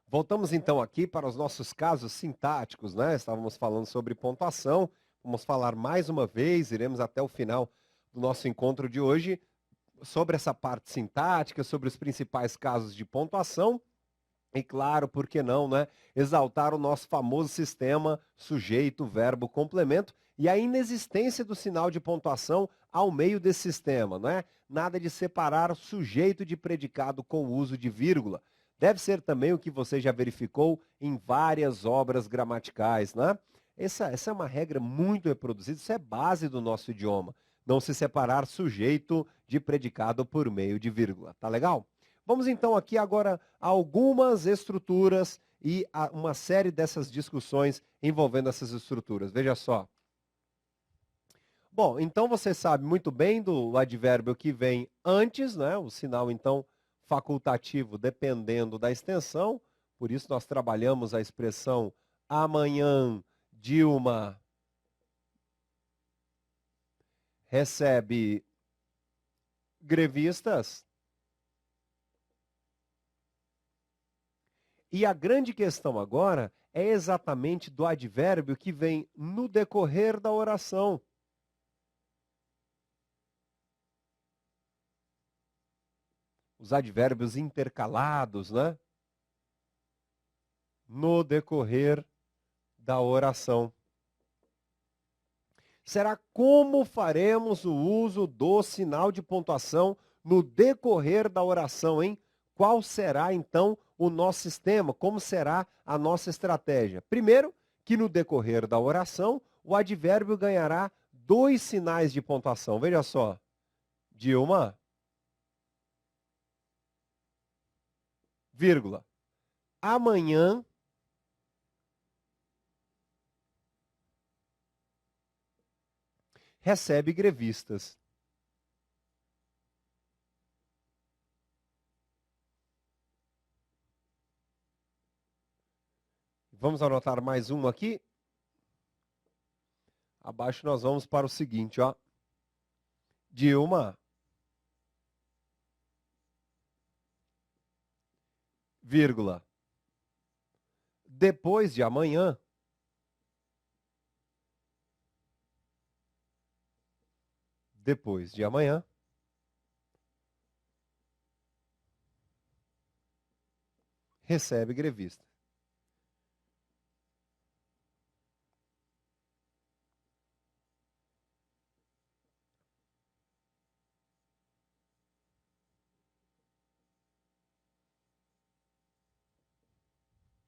Voltamos então aqui para os nossos casos sintáticos, né? Estávamos falando sobre pontuação, vamos falar mais uma vez, iremos até o final do nosso encontro de hoje sobre essa parte sintática, sobre os principais casos de pontuação e, claro, por que não, né? Exaltar o nosso famoso sistema sujeito, verbo, complemento e a inexistência do sinal de pontuação ao meio desse sistema, não é? Nada de separar sujeito de predicado com o uso de vírgula. Deve ser também o que você já verificou em várias obras gramaticais, né? Essa é uma regra muito reproduzida, isso é base do nosso idioma. Não se separar sujeito de predicado por meio de vírgula. Tá legal? Vamos então aqui agora a algumas estruturas e a uma série dessas discussões envolvendo essas estruturas. Veja só. Bom, então você sabe muito bem do advérbio que vem antes, né? O sinal então facultativo dependendo da extensão. Por isso nós trabalhamos a expressão amanhã Dilma recebe grevistas. E a grande questão agora é exatamente do advérbio que vem no decorrer da oração. Os advérbios intercalados, né? No decorrer da oração. Será como faremos o uso do sinal de pontuação no decorrer da oração, hein? Qual será, então, o nosso sistema? Como será a nossa estratégia? Primeiro, que no decorrer da oração, o advérbio ganhará 2 sinais de pontuação. Veja só. Dilma, vírgula. Amanhã recebe grevistas. Vamos anotar mais um aqui. Abaixo nós vamos para o seguinte, ó. Dilma, vírgula. Depois de amanhã, recebe grevista.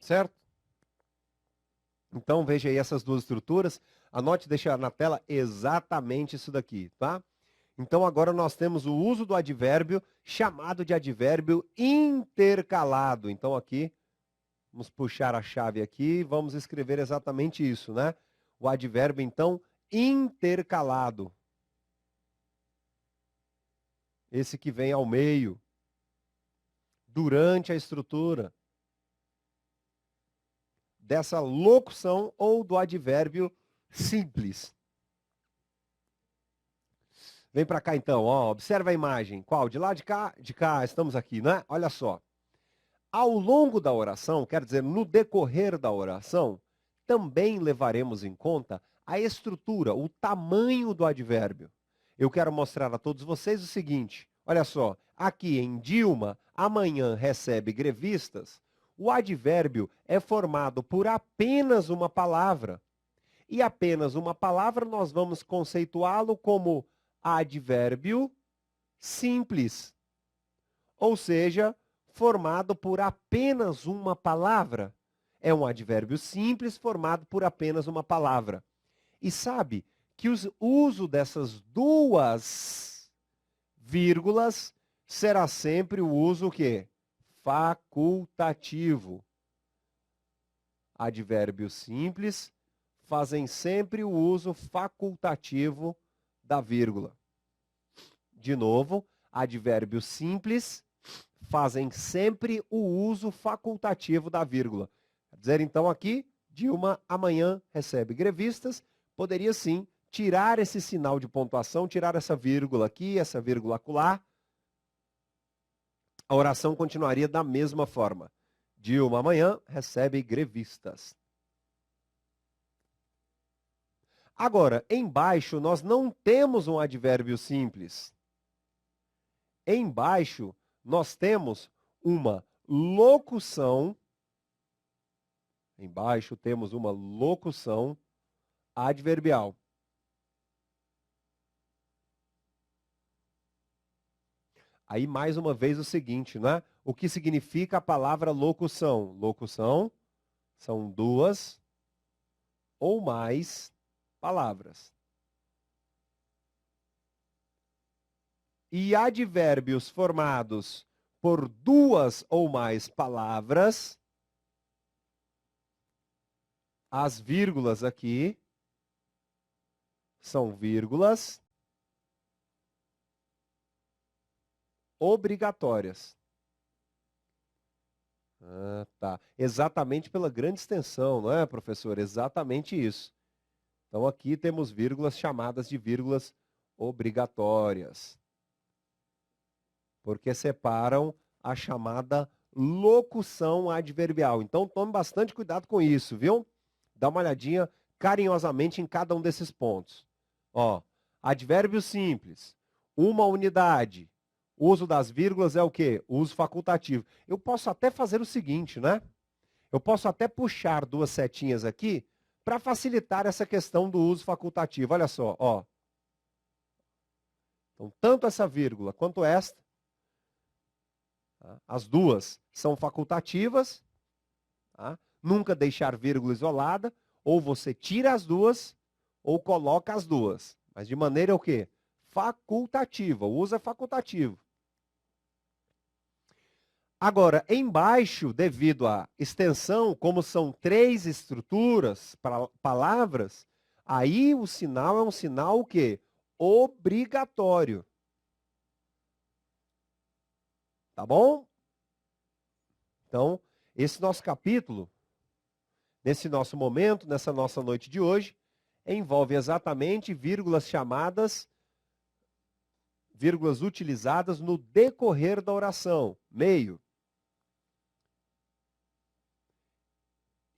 Certo? Então, veja aí essas duas estruturas. Anote e deixe na tela exatamente isso daqui, tá? Então, agora nós temos o uso do advérbio chamado de advérbio intercalado. Então, aqui, vamos puxar a chave aqui, vamos escrever exatamente isso, né? O advérbio, então, intercalado. Esse que vem ao meio, durante a estrutura dessa locução ou do advérbio simples. Vem para cá então, ó, observa a imagem. Qual? De lá de cá? De cá, estamos aqui, né? Olha só. Ao longo da oração, quer dizer, no decorrer da oração, também levaremos em conta a estrutura, o tamanho do advérbio. Eu quero mostrar a todos vocês o seguinte, olha só, aqui em Dilma, amanhã recebe grevistas, o advérbio é formado por apenas uma palavra. E apenas uma palavra nós vamos conceituá-lo como advérbio simples. Ou seja, formado por apenas uma palavra. É um advérbio simples formado por apenas uma palavra. E sabe que o uso dessas duas vírgulas será sempre o uso o quê? Facultativo. Advérbio simples fazem sempre o uso facultativo da vírgula. De novo, advérbios simples fazem sempre o uso facultativo da vírgula. Quer dizer, então, aqui, Dilma amanhã recebe grevistas, poderia sim tirar esse sinal de pontuação, tirar essa vírgula aqui, essa vírgula acolá. A oração continuaria da mesma forma. Dilma amanhã recebe grevistas. Agora, embaixo nós não temos um advérbio simples. Embaixo nós temos uma locução. Embaixo temos uma locução adverbial. Aí, mais uma vez, o seguinte, né? O que significa a palavra locução? Locução são duas ou mais palavras. E advérbios formados por duas ou mais palavras, as vírgulas aqui são vírgulas obrigatórias. Tá. Exatamente pela grande extensão, não é, professor? Exatamente isso. Então, aqui temos vírgulas chamadas de vírgulas obrigatórias. Porque separam a chamada locução adverbial. Então, tome bastante cuidado com isso, viu? Dá uma olhadinha carinhosamente em cada um desses pontos. Ó, advérbio simples, uma unidade. O uso das vírgulas é o quê? O uso facultativo. Eu posso até fazer o seguinte, né? Eu posso até puxar duas setinhas aqui para facilitar essa questão do uso facultativo. Olha só, ó. Então, tanto essa vírgula quanto esta, as duas são facultativas. Tá? Nunca deixar vírgula isolada. Ou você tira as duas, ou coloca as duas. Mas de maneira o quê? Facultativa. O uso é facultativo. Agora, embaixo, devido à extensão, como são três estruturas, palavras, aí o sinal é um sinal o quê? Obrigatório. Tá bom? Então, esse nosso capítulo, nesse nosso momento, nessa nossa noite de hoje, envolve exatamente vírgulas chamadas, vírgulas utilizadas no decorrer da oração, meio.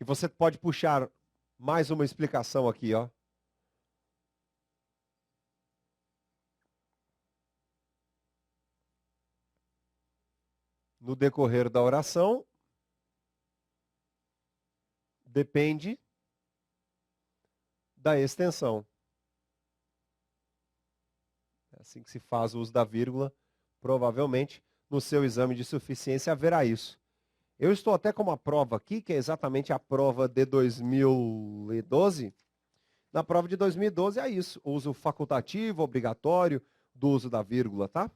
E você pode puxar mais uma explicação aqui, ó. No decorrer da oração, depende da extensão. É assim que se faz o uso da vírgula. Provavelmente, no seu exame de suficiência haverá isso. Eu estou até com uma prova aqui, que é exatamente a prova de 2012. Na prova de 2012 é isso, o uso facultativo, obrigatório do uso da vírgula, tá?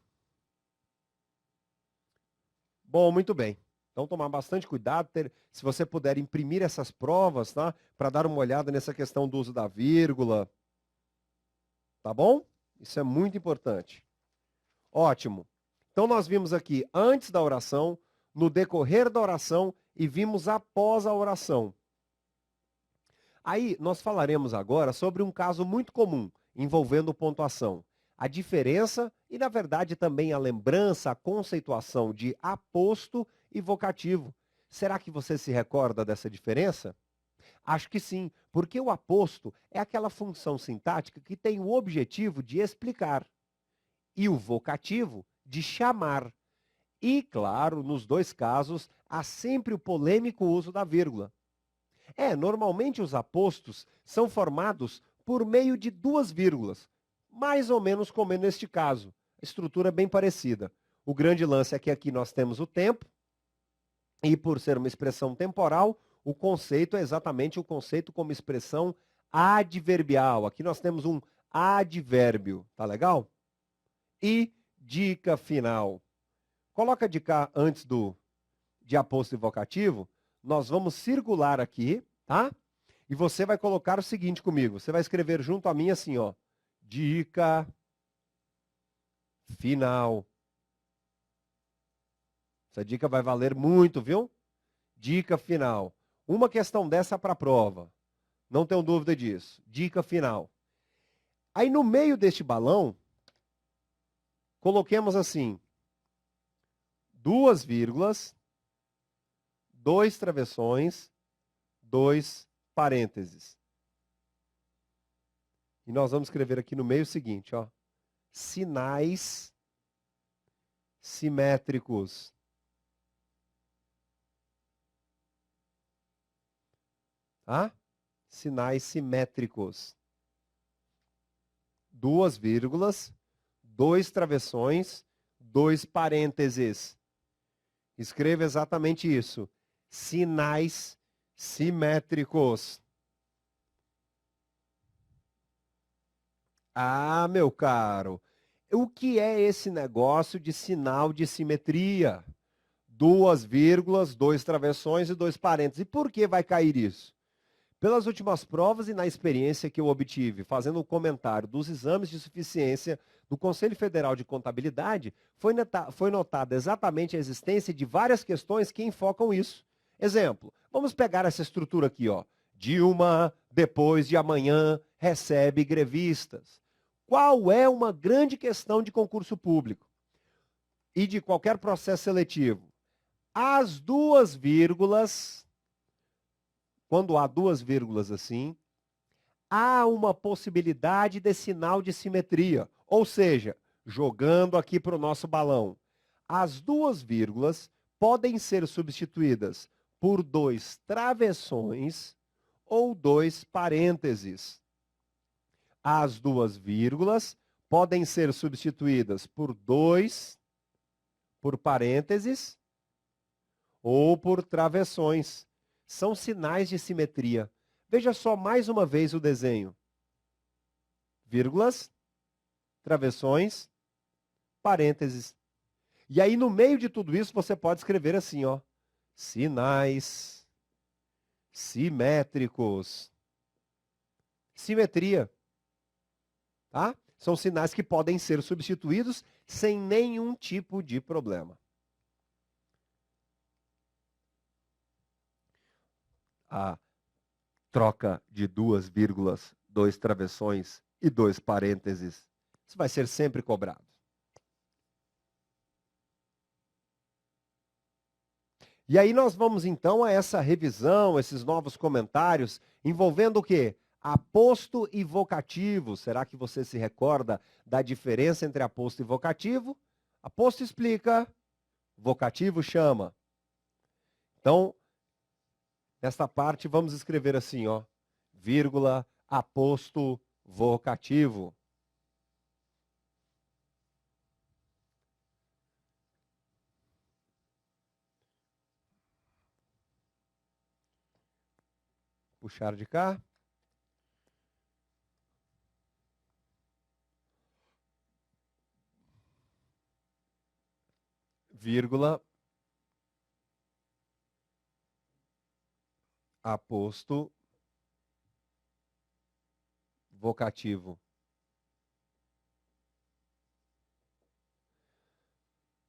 Bom, muito bem. Então, tomar bastante cuidado, se você puder imprimir essas provas, tá? Para dar uma olhada nessa questão do uso da vírgula. Tá bom? Isso é muito importante. Ótimo. Então, nós vimos aqui antes da oração, no decorrer da oração e vimos após a oração. Aí, nós falaremos agora sobre um caso muito comum, envolvendo pontuação. A diferença e, na verdade, também a lembrança, a conceituação de aposto e vocativo. Será que você se recorda dessa diferença? Acho que sim, porque o aposto é aquela função sintática que tem o objetivo de explicar. E o vocativo, de chamar. E, claro, nos dois casos, há sempre o polêmico uso da vírgula. Normalmente os apostos são formados por meio de duas vírgulas, mais ou menos como é neste caso. A estrutura é bem parecida. O grande lance é que aqui nós temos o tempo, e por ser uma expressão temporal, o conceito é exatamente o conceito como expressão adverbial. Aqui nós temos um advérbio, tá legal? E dica final. Coloca de cá antes de aposto e vocativo, nós vamos circular aqui, tá? E você vai colocar o seguinte comigo. Você vai escrever junto a mim assim, ó. Dica final. Essa dica vai valer muito, viu? Dica final. Uma questão dessa para a prova. Não tenho dúvida disso. Dica final. Aí no meio deste balão, coloquemos assim, 2 vírgulas, 2 travessões, 2 parênteses. E nós vamos escrever aqui no meio o seguinte, ó. Sinais simétricos. Tá? Sinais simétricos. 2 vírgulas, 2 travessões, 2 parênteses. Escreva exatamente isso. Sinais simétricos. Ah, meu caro, o que é esse negócio de sinal de simetria? 2 vírgulas, 2 travessões e 2 parênteses. E por que vai cair isso? Pelas últimas provas e na experiência que eu obtive, fazendo um comentário dos exames de suficiência do Conselho Federal de Contabilidade, foi notada exatamente a existência de várias questões que enfocam isso. Exemplo, vamos pegar essa estrutura aqui, ó. Dilma, depois de amanhã, recebe grevistas. Qual é uma grande questão de concurso público e de qualquer processo seletivo? As 2 vírgulas, quando há 2 vírgulas assim, há uma possibilidade de sinal de simetria. Ou seja, jogando aqui para o nosso balão, as 2 vírgulas podem ser substituídas por 2 travessões ou 2 parênteses. As 2 vírgulas podem ser substituídas por parênteses ou por travessões. São sinais de simetria. Veja só mais uma vez o desenho. Vírgulas, travessões, parênteses. E aí no meio de tudo isso você pode escrever assim, ó. Sinais simétricos. Simetria. Tá? São sinais que podem ser substituídos sem nenhum tipo de problema. A troca de 2 vírgulas, 2 travessões e 2 parênteses. Isso vai ser sempre cobrado. E aí nós vamos então a essa revisão, esses novos comentários, envolvendo o quê? Aposto e vocativo. Será que você se recorda da diferença entre aposto e vocativo? Aposto explica, vocativo chama. Então, nesta parte vamos escrever assim, ó, vírgula, aposto, vocativo. Puxar de cá. Vírgula, aposto, vocativo.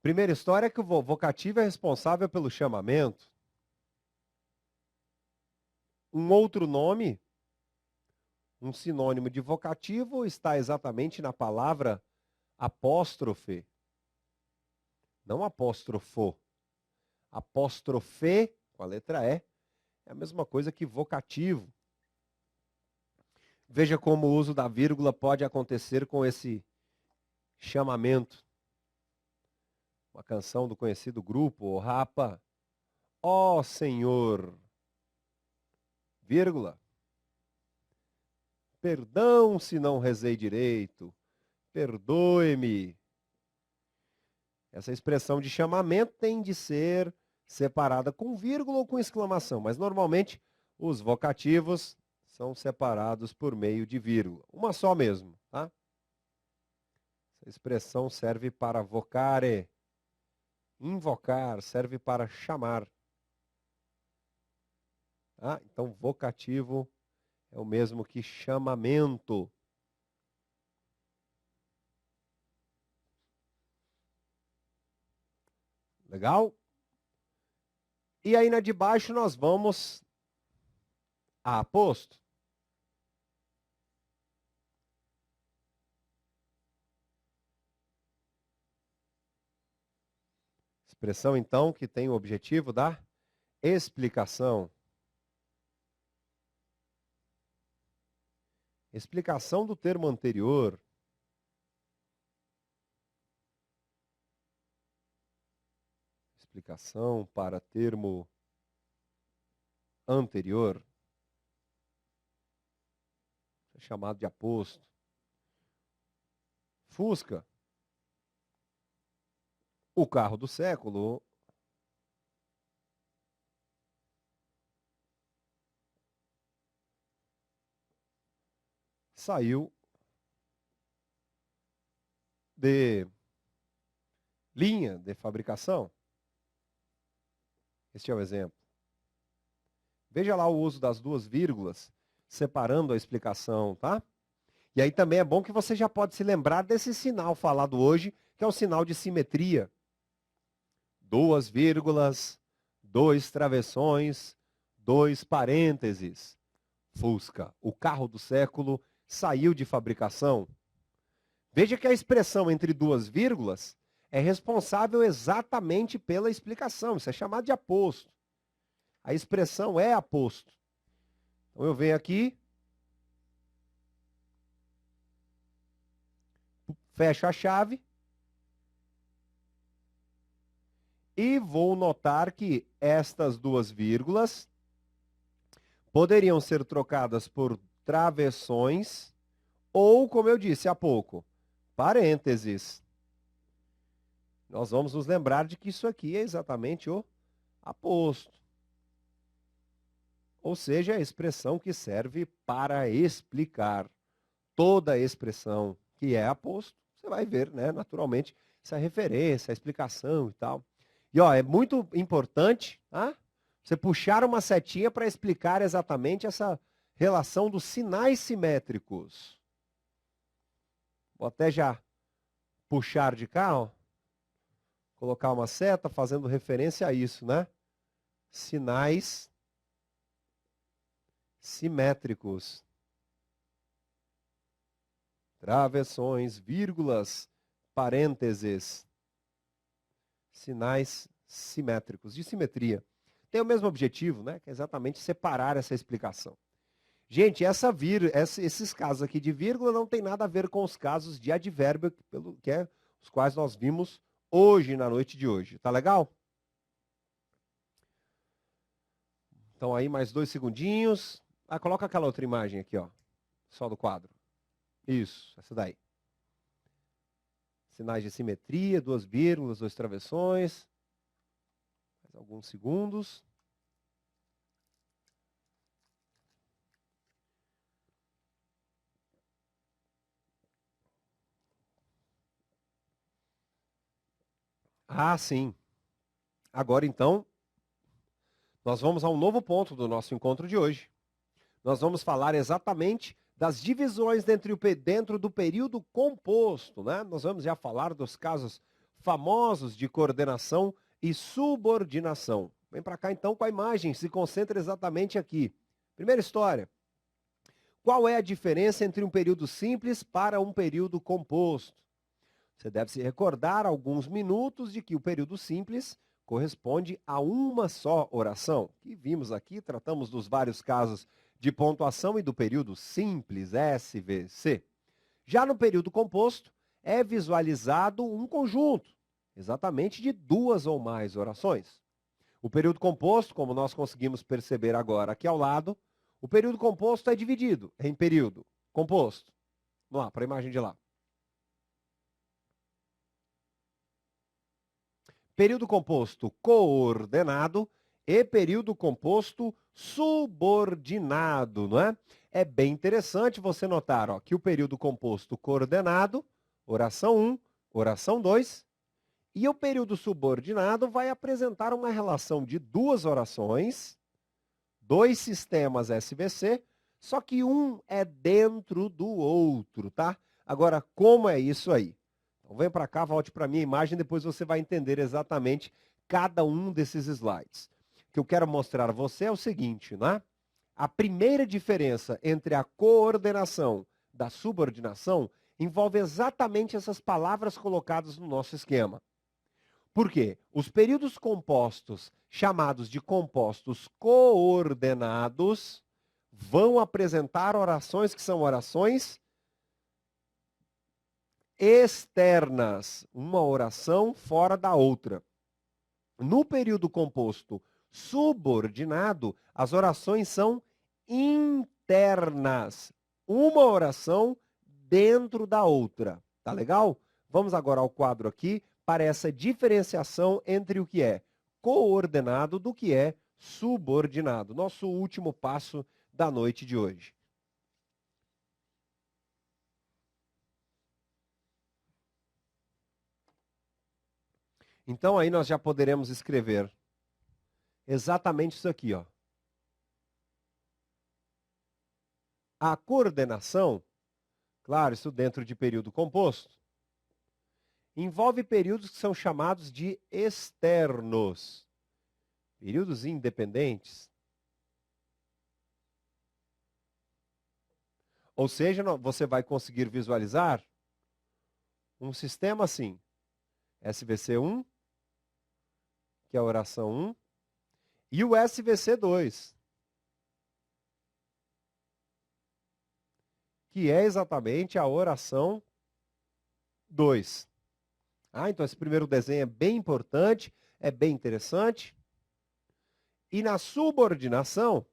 Primeira história é que o vocativo é responsável pelo chamamento. Um outro nome, um sinônimo de vocativo, está exatamente na palavra apóstrofe. Não apóstrofo. Apóstrofe, com a letra E, é a mesma coisa que vocativo. Veja como o uso da vírgula pode acontecer com esse chamamento. Uma canção do conhecido grupo, O Rapa. Ó Senhor, vírgula. Perdão se não rezei direito. Perdoe-me. Essa expressão de chamamento tem de ser separada com vírgula ou com exclamação, mas normalmente os vocativos são separados por meio de vírgula. Uma só mesmo, tá? Essa expressão serve para vocare. Invocar serve para chamar. Tá? Então, vocativo É o mesmo que chamamento. Legal? E aí na de baixo nós vamos a aposto. Expressão, então, que tem o objetivo da explicação. Explicação do termo anterior. Explicação para termo anterior. É chamado de aposto. Fusca. O carro do século. Saiu de linha de fabricação. Este é o exemplo. Veja lá o uso das duas vírgulas, separando a explicação, tá? E aí também é bom que você já pode se lembrar desse sinal falado hoje, que é o sinal de simetria. Duas vírgulas, dois travessões, dois parênteses. Fusca, o carro do século, saiu de fabricação. Veja que a expressão entre duas vírgulas é responsável exatamente pela explicação. Isso é chamado de aposto. A expressão é aposto. Então eu venho aqui, fecho a chave e vou notar que estas duas vírgulas poderiam ser trocadas por travessões ou, como eu disse há pouco, parênteses. Nós vamos nos lembrar de que isso aqui é exatamente o aposto. Ou seja, a expressão que serve para explicar. Toda expressão que é aposto, você vai ver, né, naturalmente, essa referência, a explicação e tal. E ó, é muito importante, tá? Você puxar uma setinha para explicar exatamente essa relação dos sinais simétricos. Vou até já puxar de cá, ó, colocar uma seta fazendo referência a isso, né? Sinais simétricos. Travessões, vírgulas, parênteses. Sinais simétricos, de simetria. Tem o mesmo objetivo, né? Que é exatamente separar essa explicação. Gente, esses casos aqui de vírgula não tem nada a ver com os casos de advérbio, os quais nós vimos hoje, na noite de hoje. Tá legal? Então aí mais 2 segundinhos. Ah, coloca aquela outra imagem aqui, ó. Só do quadro. Isso, essa daí. Sinais de simetria, 2 vírgulas, 2 travessões. Mais alguns segundos. Ah, sim. Agora então, nós vamos a um novo ponto do nosso encontro de hoje. Nós vamos falar exatamente das divisões dentro do período composto, né? Nós vamos já falar dos casos famosos de coordenação e subordinação. Vem para cá então com a imagem, se concentra exatamente aqui. Primeira história. Qual é a diferença entre um período simples para um período composto? Você deve se recordar alguns minutos de que o período simples corresponde a uma só oração. Que vimos aqui, tratamos dos vários casos de pontuação e do período simples, SVC. Já no período composto, é visualizado um conjunto, exatamente de 2 ou mais orações. O período composto, como nós conseguimos perceber agora aqui ao lado, o período composto é dividido em período composto. Vamos lá, para a imagem de lá. Período composto coordenado e período composto subordinado, não é? É bem interessante você notar, ó, que o período composto coordenado, oração 1, oração 2, e o período subordinado vai apresentar uma relação de 2 orações, 2 sistemas SVC, só que um é dentro do outro, tá? Agora, como é isso aí? Então, vem para cá, volte para a minha imagem, depois você vai entender exatamente cada um desses slides. O que eu quero mostrar a você é o seguinte, né? A primeira diferença entre a coordenação da subordinação envolve exatamente essas palavras colocadas no nosso esquema. Por quê? Os períodos compostos, chamados de compostos coordenados, vão apresentar orações que são orações externas, uma oração fora da outra. No período composto subordinado, as orações são internas, uma oração dentro da outra. Tá legal? Vamos agora ao quadro aqui para essa diferenciação entre o que é coordenado do que é subordinado. Nosso último passo da noite de hoje. Então aí nós já poderemos escrever exatamente isso aqui, ó. A coordenação, claro, isso dentro de período composto, envolve períodos que são chamados de externos. Períodos independentes. Ou seja, você vai conseguir visualizar um sistema assim. SVC1, que é a oração 1, e o SVC2, que é exatamente a oração 2. Então esse primeiro desenho é bem importante, é bem interessante. E na subordinação,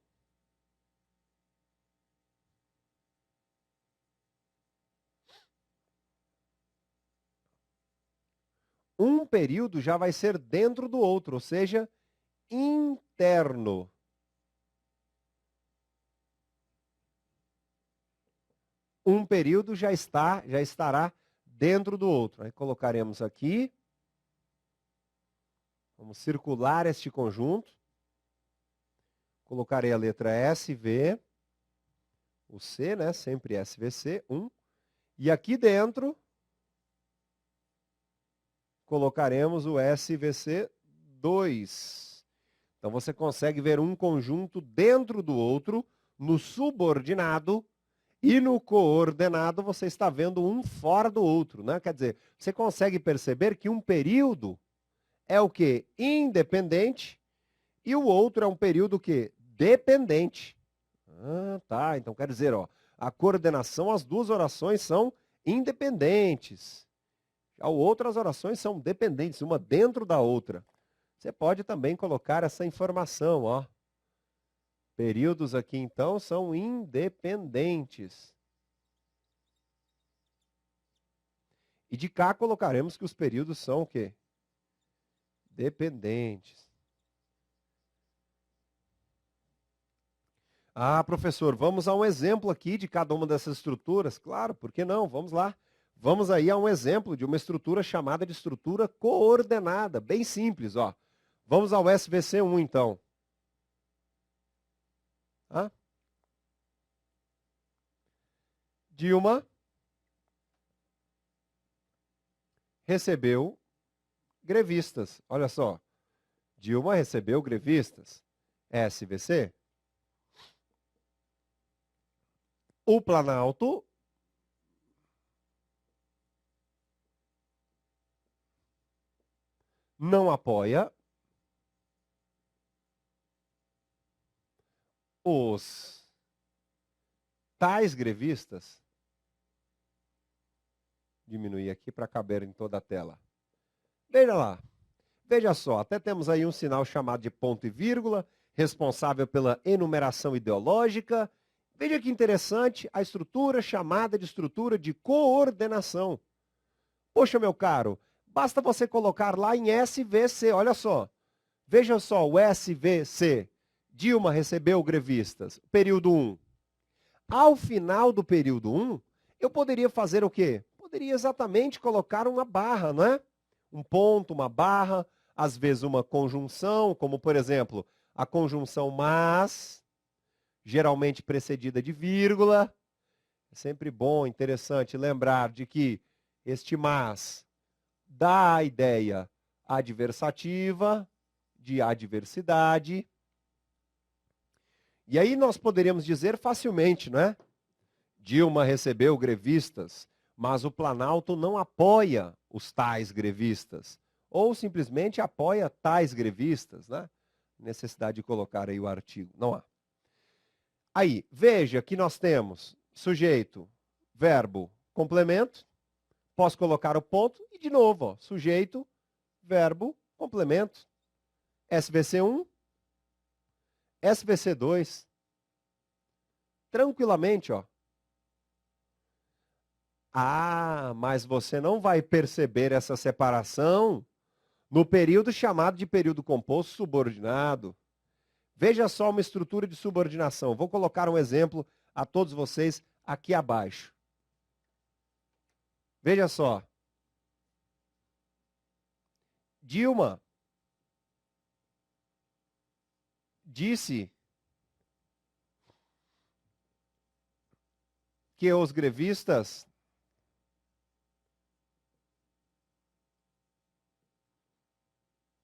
um período já vai ser dentro do outro, ou seja, interno. Um período já estará dentro do outro. Aí colocaremos aqui, vamos circular este conjunto. Colocarei a letra SV, o C, né? Sempre SVC, 1. E aqui dentro, colocaremos o SVC 2. Então você consegue ver um conjunto dentro do outro, no subordinado, e no coordenado você está vendo um fora do outro, né? Quer dizer, você consegue perceber que um período é o quê? Independente, e o outro é um período que dependente. Tá. Então quer dizer, ó, a coordenação, as duas orações são independentes. Já o outro, as orações são dependentes, uma dentro da outra. Você pode também colocar essa informação, ó. Períodos aqui, então, são independentes. E de cá colocaremos que os períodos são o quê? Dependentes. Professor, vamos a um exemplo aqui de cada uma dessas estruturas? Claro, por que não? Vamos lá. Vamos aí a um exemplo de uma estrutura chamada de estrutura coordenada, bem simples, ó. Vamos ao SVC1, então. Dilma recebeu grevistas. Olha só. Dilma recebeu grevistas. SVC. O Planalto não apoia os tais grevistas. Diminuir aqui para caber em toda a tela. Veja lá. Veja só, até temos aí um sinal chamado de ponto e vírgula, responsável pela enumeração ideológica. Veja que interessante a estrutura chamada de estrutura de coordenação. Poxa, meu caro, basta você colocar lá em SVC, olha só. Veja só, o SVC. Dilma recebeu grevistas, período 1. Ao final do período 1, eu poderia fazer o quê? Poderia exatamente colocar uma barra, não é? Um ponto, uma barra, às vezes uma conjunção, como por exemplo, a conjunção mas, geralmente precedida de vírgula. É sempre bom, interessante lembrar de que este mas dá a ideia adversativa, de adversidade. E aí nós poderíamos dizer facilmente, não é? Dilma recebeu grevistas, mas o Planalto não apoia os tais grevistas. Ou simplesmente apoia tais grevistas, né? Necessidade de colocar aí o artigo. Não há. Aí, veja que nós temos sujeito, verbo, complemento. Posso colocar o ponto e, de novo, ó, sujeito, verbo, complemento. SVC1, SVC2. Tranquilamente, ó. Ah, mas você não vai perceber essa separação no período chamado de período composto subordinado. Veja só uma estrutura de subordinação. Vou colocar um exemplo a todos vocês aqui abaixo. Veja só. Dilma disse que os grevistas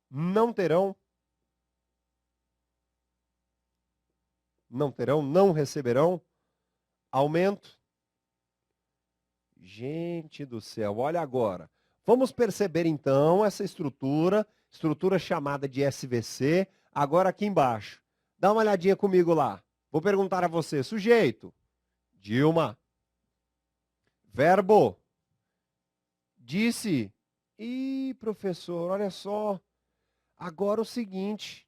não receberão aumento. Gente do céu, olha agora. Vamos perceber então essa estrutura chamada de SVC, agora aqui embaixo. Dá uma olhadinha comigo lá. Vou perguntar a você, sujeito, Dilma, verbo, disse. Ih, professor, olha só. Agora o seguinte.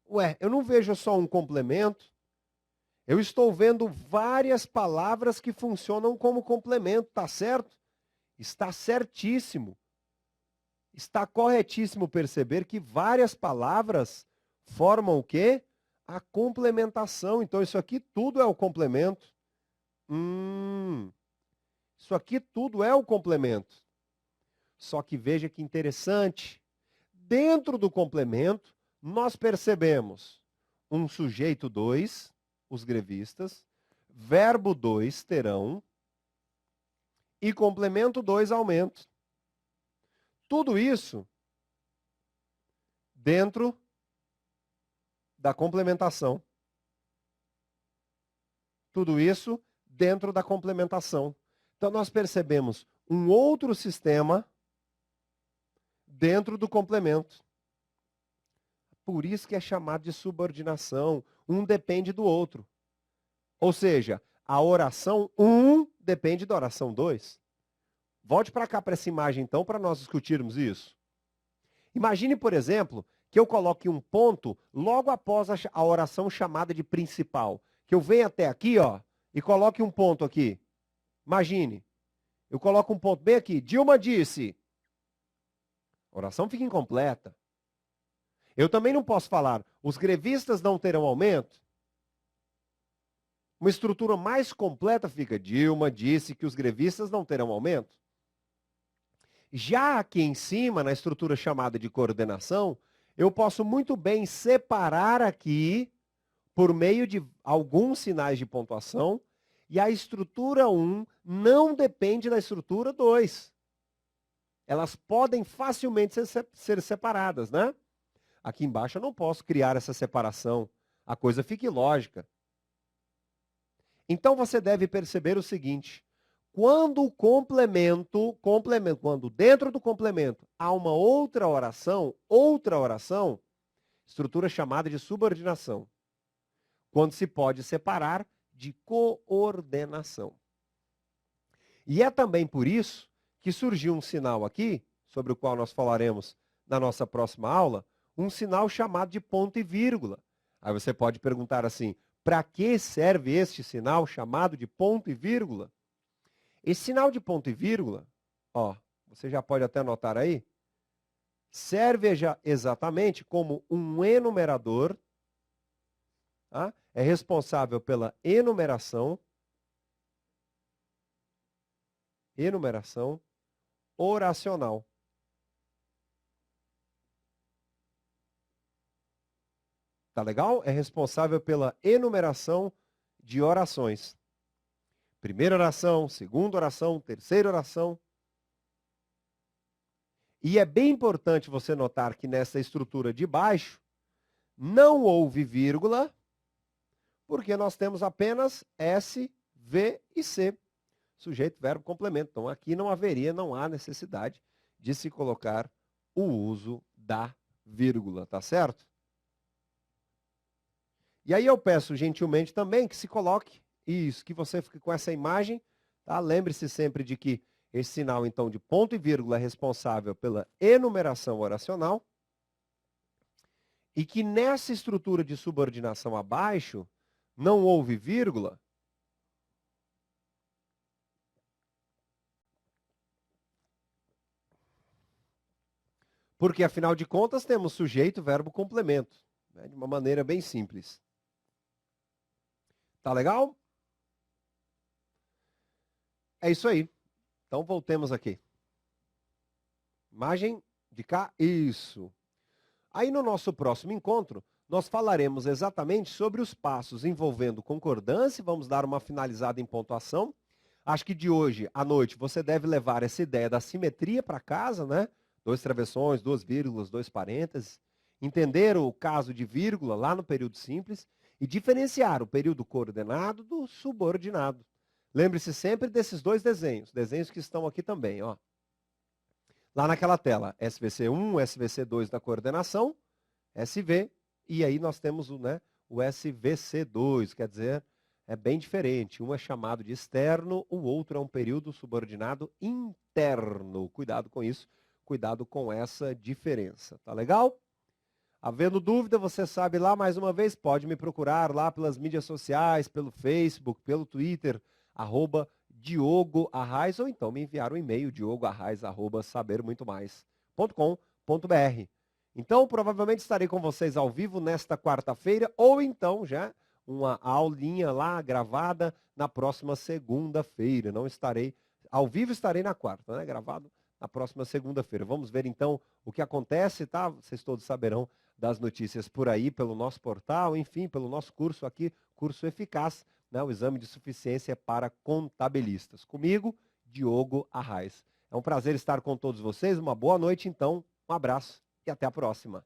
Ué, eu não vejo só um complemento. Eu estou vendo várias palavras que funcionam como complemento, tá certo? Está certíssimo. Está corretíssimo perceber que várias palavras formam o quê? A complementação. Então, isso aqui tudo é o complemento. Isso aqui tudo é o complemento. Só que veja que interessante. Dentro do complemento, nós percebemos um sujeito 2, os grevistas, verbo 2, terão, e complemento 2, aumento. Tudo isso dentro da complementação. Tudo isso dentro da complementação. Então, nós percebemos um outro sistema dentro do complemento. Por isso que é chamado de subordinação. Um depende do outro. Ou seja, a oração 1 depende da oração 2. Volte para cá, para essa imagem, então, para nós discutirmos isso. Imagine, por exemplo, que eu coloque um ponto logo após a oração chamada de principal. Que eu venha até aqui, ó, e coloque um ponto aqui. Imagine. Eu coloco um ponto bem aqui. Dilma disse. A oração fica incompleta. Eu também não posso falar, os grevistas não terão aumento. Uma estrutura mais completa fica, Dilma disse que os grevistas não terão aumento. Já aqui em cima, na estrutura chamada de coordenação, eu posso muito bem separar aqui, por meio de alguns sinais de pontuação, e a estrutura 1 não depende da estrutura 2. Elas podem facilmente ser separadas, né? Aqui embaixo eu não posso criar essa separação. A coisa fica ilógica. Então você deve perceber o seguinte. Quando o complemento, quando dentro do complemento há uma outra oração, estrutura chamada de subordinação. Quando se pode separar de coordenação. E é também por isso que surgiu um sinal aqui, sobre o qual nós falaremos na nossa próxima aula, um sinal chamado de ponto e vírgula. Aí você pode perguntar assim, para que serve este sinal chamado de ponto e vírgula? Esse sinal de ponto e vírgula, ó, você já pode até anotar aí, serve exatamente como um enumerador, tá? É responsável pela enumeração oracional. Tá legal? É responsável pela enumeração de orações. Primeira oração, segunda oração, terceira oração. E é bem importante você notar que nessa estrutura de baixo não houve vírgula, porque nós temos apenas S, V e C. Sujeito, verbo, complemento. Então aqui não há necessidade de se colocar o uso da vírgula, tá certo? E aí eu peço gentilmente também que se coloque isso, que você fique com essa imagem, tá? Lembre-se sempre de que esse sinal, então, de ponto e vírgula é responsável pela enumeração oracional e que nessa estrutura de subordinação abaixo não houve vírgula, porque, afinal de contas, temos sujeito, verbo, complemento, né? De uma maneira bem simples. Tá legal? É isso aí. Então, voltemos aqui. Imagem de cá, isso. Aí no nosso próximo encontro, nós falaremos exatamente sobre os passos envolvendo concordância, vamos dar uma finalizada em pontuação. Acho que de hoje à noite você deve levar essa ideia da simetria para casa, né? 2 travessões, 2 vírgulas, 2 parênteses. Entender o caso de vírgula lá no período simples e diferenciar o período coordenado do subordinado. Lembre-se sempre desses 2 desenhos que estão aqui também, ó. Lá naquela tela, SVC1, SVC2 da coordenação, SV, e aí nós temos o SVC2, quer dizer, é bem diferente. Um é chamado de externo, o outro é um período subordinado interno. Cuidado com isso, cuidado com essa diferença, tá legal? Havendo dúvida, você sabe lá, mais uma vez, pode me procurar lá pelas mídias sociais, pelo Facebook, pelo Twitter, @Diogo Arraes, ou então me enviar um e-mail, diogoarraes@sabermuitomais.com.br. Então, provavelmente estarei com vocês ao vivo nesta quarta-feira, ou então já uma aulinha lá gravada na próxima segunda-feira. Não estarei, ao vivo estarei na quarta, né? Gravado na próxima segunda-feira. Vamos ver então o que acontece, tá? Vocês todos saberão das notícias por aí, pelo nosso portal, enfim, pelo nosso curso aqui, Curso Eficaz, né? O exame de suficiência para contabilistas. Comigo, Diogo Arraes. É um prazer estar com todos vocês, uma boa noite então, um abraço e até a próxima.